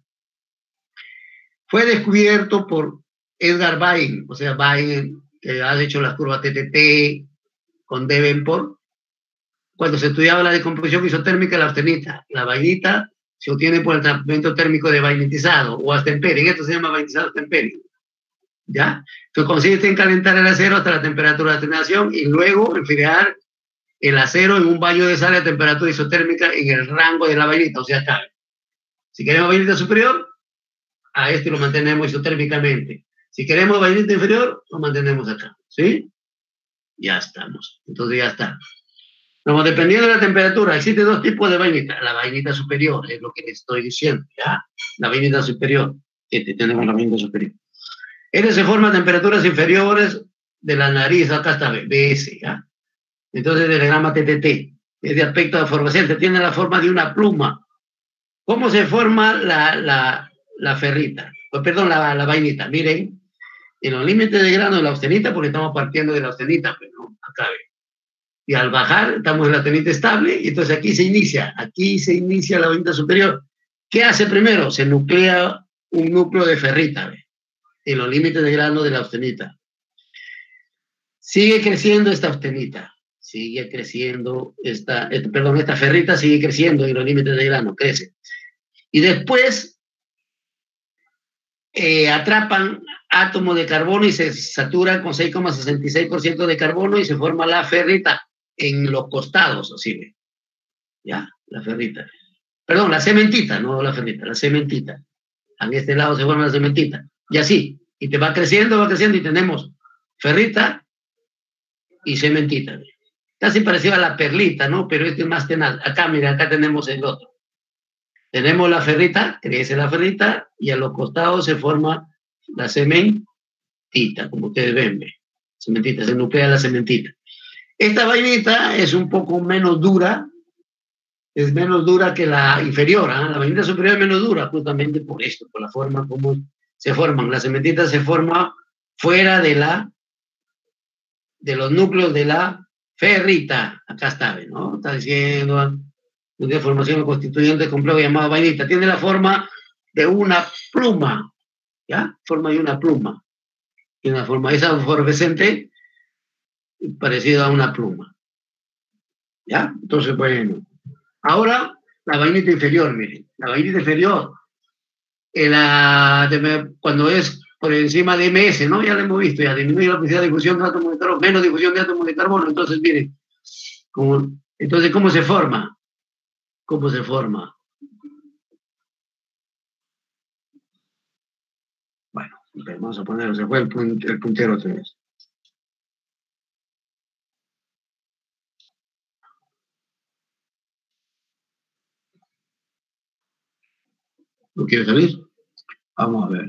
Fue descubierto por Edgar Bain, o sea, Bain, que ha hecho las curvas TTT con Davenport, cuando se estudiaba la decomposición isotérmica de la austenita. La vainita se obtiene por el tratamiento térmico de vainitizado o astempering. Esto se llama vainitizado astempering. ¿Ya? Entonces consiste en calentar el acero hasta la temperatura de atenuación y luego enfriar el acero en un baño de sal a temperatura isotérmica en el rango de la vainita, o sea, acá. Si queremos vainita superior, a este lo mantenemos isotérmicamente. Si queremos vainita inferior, lo mantenemos acá. ¿Sí? Ya estamos. Entonces ya está. Como dependiendo de la temperatura, existen dos tipos de vainita. La vainita superior, es lo que les estoy diciendo, ¿ya? La vainita superior. Tenemos la vainita superior. Esta se forma a temperaturas inferiores de la nariz, acá está BS, ¿ya? Entonces, el diagrama TTT, es de aspecto fluorescente, tiene la forma de una pluma. ¿Cómo se forma la ferrita? Perdón, la vainita. Miren, en los límites de grano de la austenita, porque estamos partiendo de la austenita, pero no, acá ven. Y al bajar, estamos en la austenita estable, y entonces aquí se inicia la vainita superior. ¿Qué hace primero? Se nuclea un núcleo de ferrita, ¿ve? En los límites de grano de la austenita. Sigue creciendo esta austenita, sigue creciendo esta ferrita sigue creciendo en los límites de grano, crece. Y después atrapan átomos de carbono y se saturan con 6,66% de carbono y se forma la ferrita en los costados, así ve. ¿Ya? La ferrita. Perdón, la cementita, no la ferrita, la cementita. A este lado se forma la cementita. Y así, y te va creciendo y tenemos ferrita y cementita. Casi parecido a la perlita, ¿no? Pero este es más tenaz. Acá, mira, acá tenemos el otro. Tenemos la ferrita, crece la ferrita, y a los costados se forma la cementita, como ustedes ven, cementita, se nuclea la cementita. Esta vainita es un poco menos dura, es menos dura que la inferior, ¿eh? La vainita superior es menos dura, justamente por esto, por la forma como se forman. La cementita se forma fuera de los núcleos de la ferrita. Acá está, ¿no? Está diciendo una formación constituyente complejo llamado vainita. Tiene la forma de una pluma, ¿ya? Forma de una pluma. Tiene una forma esa fluorescente parecida a una pluma. ¿Ya? Entonces, bueno. Ahora, la vainita inferior, miren. La vainita inferior, cuando es por encima de MS, ¿no? Ya lo hemos visto, ya disminuye la velocidad de difusión de átomos de carbono, menos difusión de átomos de carbono. Entonces, miren, entonces, ¿cómo se forma? ¿Cómo se forma? Bueno, vamos a ponerlo, se fue el puntero otra vez. ¿No quiere salir? Vamos a ver.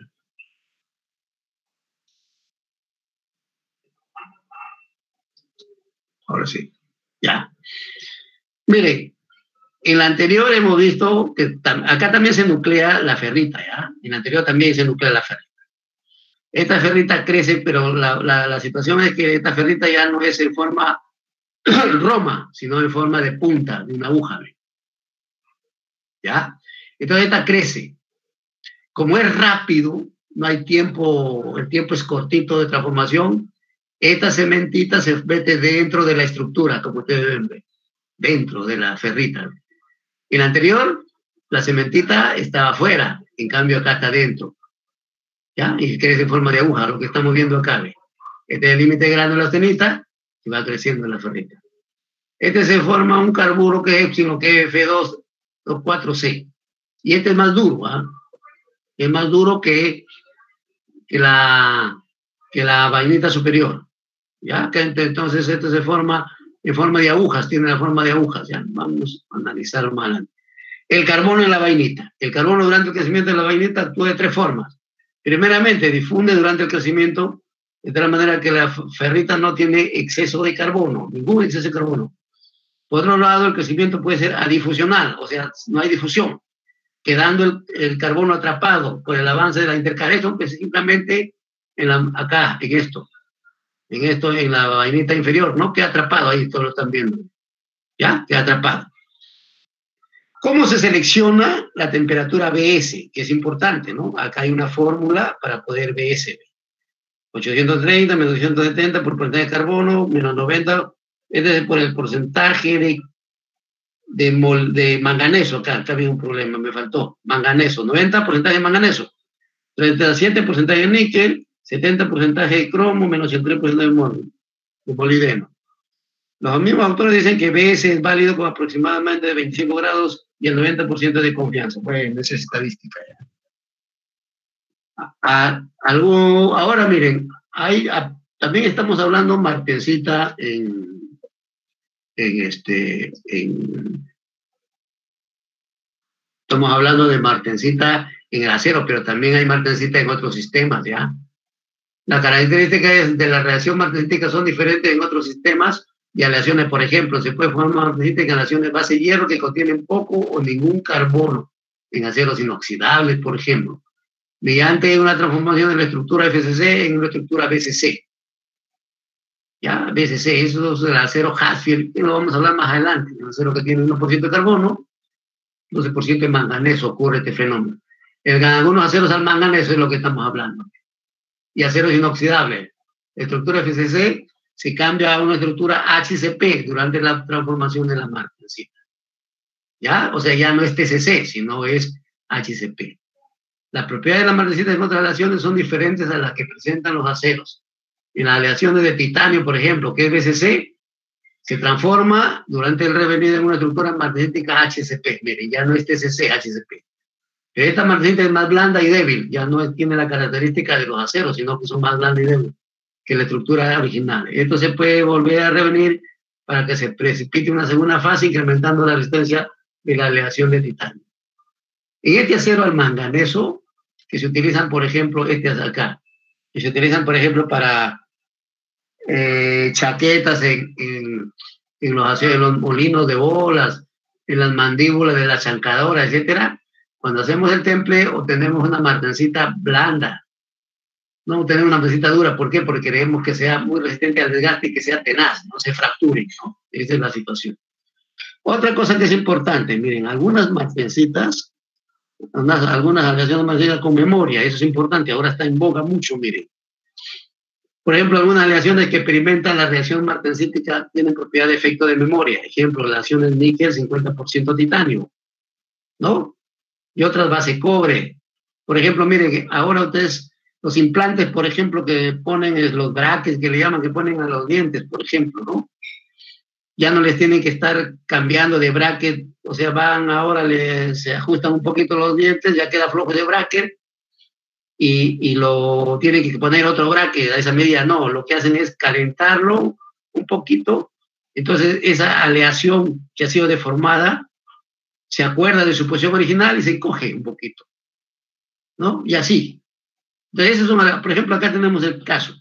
Ahora sí. Ya. Mire, en la anterior hemos visto que acá también se nuclea la ferrita, ¿ya? En la anterior también se nuclea la ferrita. Esta ferrita crece, pero la situación es que esta ferrita ya no es en forma roma, sino en forma de punta, de una aguja, ¿ya? Entonces esta crece. Como es rápido, no hay tiempo, el tiempo es cortito de transformación, esta cementita se mete dentro de la estructura, como ustedes ven, dentro de la ferrita. En la anterior, la cementita estaba afuera, en cambio acá está dentro, ¿ya? Y crece en forma de aguja, lo que estamos viendo acá, ¿ve? Este es el límite grande de la cenita y va creciendo en la ferrita. Este se forma un carburo que es Epsilon, que es F2O4C. Y este es más duro, ¿ah? Es más duro que la vainita superior, ¿ya? Que entonces este se forma en forma de agujas, tiene la forma de agujas, ¿ya? Vamos a analizarlo más adelante. El carbono en la vainita. El carbono durante el crecimiento de la vainita actúa de tres formas. Primeramente, difunde durante el crecimiento, de tal manera que la ferrita no tiene exceso de carbono, ningún exceso de carbono. Por otro lado, el crecimiento puede ser adifusional, o sea, no hay difusión, quedando el carbono atrapado por el avance de la intercalation, que simplemente acá, en la vainita inferior, ¿no? Queda atrapado, ahí todos lo están viendo. ¿Ya? Queda atrapado. ¿Cómo se selecciona la temperatura BS? Que es importante, ¿no? Acá hay una fórmula para poder BS. 830 menos 270 por porcentaje de carbono, menos 90, este es por el porcentaje de manganeso. Acá había un problema, me faltó. Manganeso, 90 porcentaje de manganeso, 37 porcentaje de níquel, 70 porcentaje de cromo, menos 103 de molibdeno. Los mismos autores dicen que BS es válido con aproximadamente de 25 grados y el 90% de confianza. Bueno, esa es estadística ya. Ahora miren, también estamos hablando martensita estamos hablando de martensita en el acero, pero también hay martensita en otros sistemas, ¿ya? Las características de la reacción martensítica son diferentes en otros sistemas y aleaciones. Por ejemplo, se puede formar martensita en aleaciones base hierro que contienen poco o ningún carbono, en aceros inoxidables, por ejemplo, mediante una transformación de la estructura FCC en una estructura BCC. Ya, BCC, eso es el acero Hatfield, que lo vamos a hablar más adelante. El acero que tiene 1% de carbono, 12% de manganeso, ocurre este fenómeno. Algunos aceros al manganeso es lo que estamos hablando. Y aceros inoxidables. La estructura FCC se cambia a una estructura HCP durante la transformación de la martensita. ¿Ya? O sea, ya no es TCC, sino es HCP. Las propiedades de la martensita en otras aleaciones son diferentes a las que presentan los aceros. En las aleaciones de titanio, por ejemplo, que es BCC, se transforma durante el revenido en una estructura martensítica HCP. Miren, ya no es TCC, HCP. Pero esta martensita es más blanda y débil, ya no tiene la característica de los aceros, sino que son más blandas y débiles que la estructura original. Esto se puede volver a revenir para que se precipite una segunda fase, incrementando la resistencia de la aleación de titanio. En este acero al manganeso, que se utilizan, por ejemplo, este de acá, que se utilizan, por ejemplo, para chaquetas en los molinos de bolas, en las mandíbulas de la chancadora, etcétera. Cuando hacemos el temple, obtenemos una martencita blanda, no obtenemos una martencita dura. ¿Por qué? Porque queremos que sea muy resistente al desgaste y que sea tenaz, no se fracture, ¿no? Esa es la situación. Otra cosa que es importante, miren, algunas martencitas, algunas aleaciones martencitas con memoria, eso es importante, ahora está en boga mucho, miren. Por ejemplo, algunas aleaciones que experimentan la reacción martensítica tienen propiedad de efecto de memoria. Ejemplo, aleaciones níquel 50% titanio, ¿no? Y otras base cobre. Por ejemplo, miren, que ahora ustedes, los implantes, por ejemplo, que ponen, los brackets que le llaman, que ponen a los dientes, por ejemplo, ¿no? Ya no les tienen que estar cambiando de bracket, o sea, van ahora, se ajustan un poquito los dientes, ya queda flojo de bracket, y lo tienen que poner otro bracket a esa medida. No, lo que hacen es calentarlo un poquito, entonces esa aleación que ha sido deformada se acuerda de su posición original y se encoge un poquito, ¿no? Y así. Entonces, eso es por ejemplo, acá tenemos el caso.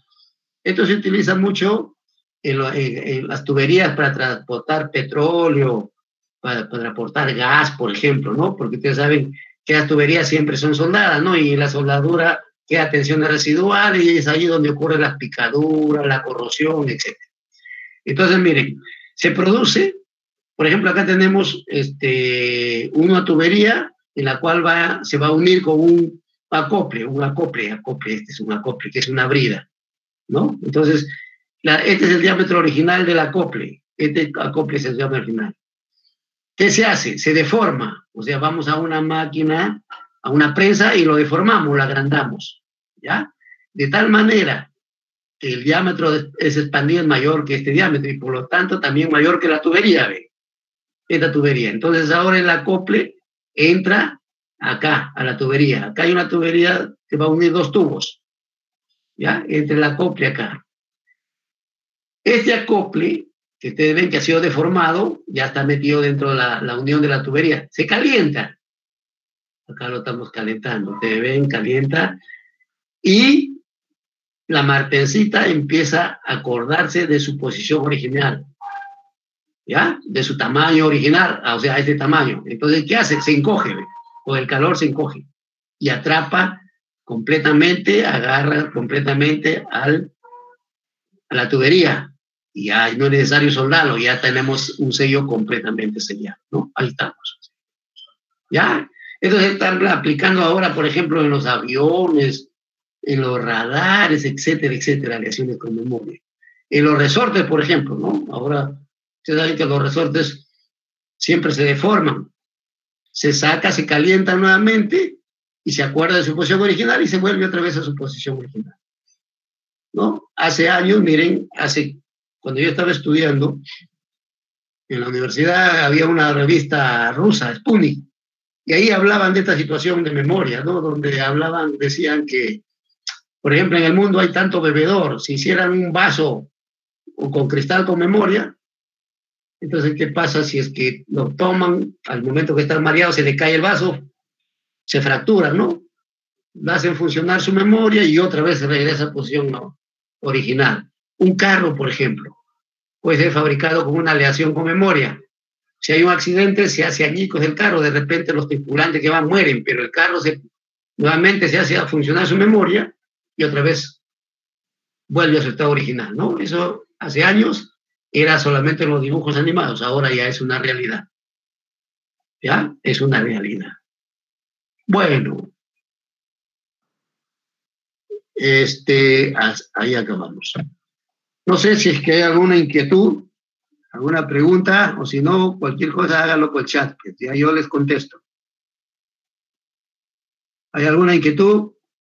Esto se utiliza mucho en las tuberías para transportar petróleo, para transportar gas, por ejemplo, ¿no? Porque ustedes saben que las tuberías siempre son soldadas, ¿no? Y la soldadura queda tensiones residuales y es ahí donde ocurren las picaduras, la corrosión, etc. Entonces, miren, se produce, por ejemplo, acá tenemos una tubería en la cual se va a unir con un acople, este es un acople, que es una brida, ¿no? Entonces, este es el diámetro original del acople, este acople es el diámetro original. ¿Qué se hace? Se deforma, o sea, vamos a una máquina, a una prensa y lo deformamos, lo agrandamos, ¿ya? De tal manera que el diámetro es expandido, es mayor que este diámetro y por lo tanto también mayor que la tubería, ¿ve? Esta tubería. Entonces ahora el acople entra acá, a la tubería. Acá hay una tubería que va a unir dos tubos, ¿ya? Entre el acople acá. Este acople, que ustedes ven que ha sido deformado, ya está metido dentro de la unión de la tubería. Se calienta. Acá lo estamos calentando. Ustedes ven, calienta. Y la martencita empieza a acordarse de su posición original, ¿ya? De su tamaño original, o sea, este tamaño. Entonces, ¿qué hace? Se encoge, ¿ve? Con el calor se encoge. Y atrapa completamente, agarra completamente a la tubería. Y ya no es necesario soldarlo, ya tenemos un sello completamente sellado, ¿no? Ahí estamos. ¿Ya? Entonces están aplicando ahora, por ejemplo, en los aviones, en los radares, etcétera, etcétera, aleaciones con memoria. En los resortes, por ejemplo, ¿no? Ahora, ustedes saben que los resortes siempre se deforman. Se saca, se calienta nuevamente y se acuerda de su posición original y se vuelve otra vez a su posición original, ¿no? Hace años, miren, cuando yo estaba estudiando, en la universidad había una revista rusa, Sputnik, y ahí hablaban de esta situación de memoria, ¿no? Donde decían que, por ejemplo, en el mundo hay tanto bebedor, si hicieran un vaso con cristal con memoria, entonces, ¿qué pasa si es que lo toman, al momento que están mareados, se le cae el vaso, se fractura, ¿no? Hacen funcionar su memoria y otra vez se regresa a posición original. Un carro, por ejemplo, puede ser fabricado con una aleación con memoria. Si hay un accidente, se hace añicos el carro, de repente los tripulantes que van mueren, pero el carro nuevamente se hace a funcionar su memoria y otra vez vuelve a su estado original, ¿no? Eso hace años era solamente en los dibujos animados, ahora ya es una realidad. ¿Ya? Es una realidad. Bueno, ahí acabamos. No sé si es que hay alguna inquietud, alguna pregunta, o si no, cualquier cosa háganlo por el chat, que ya yo les contesto. ¿Hay alguna inquietud?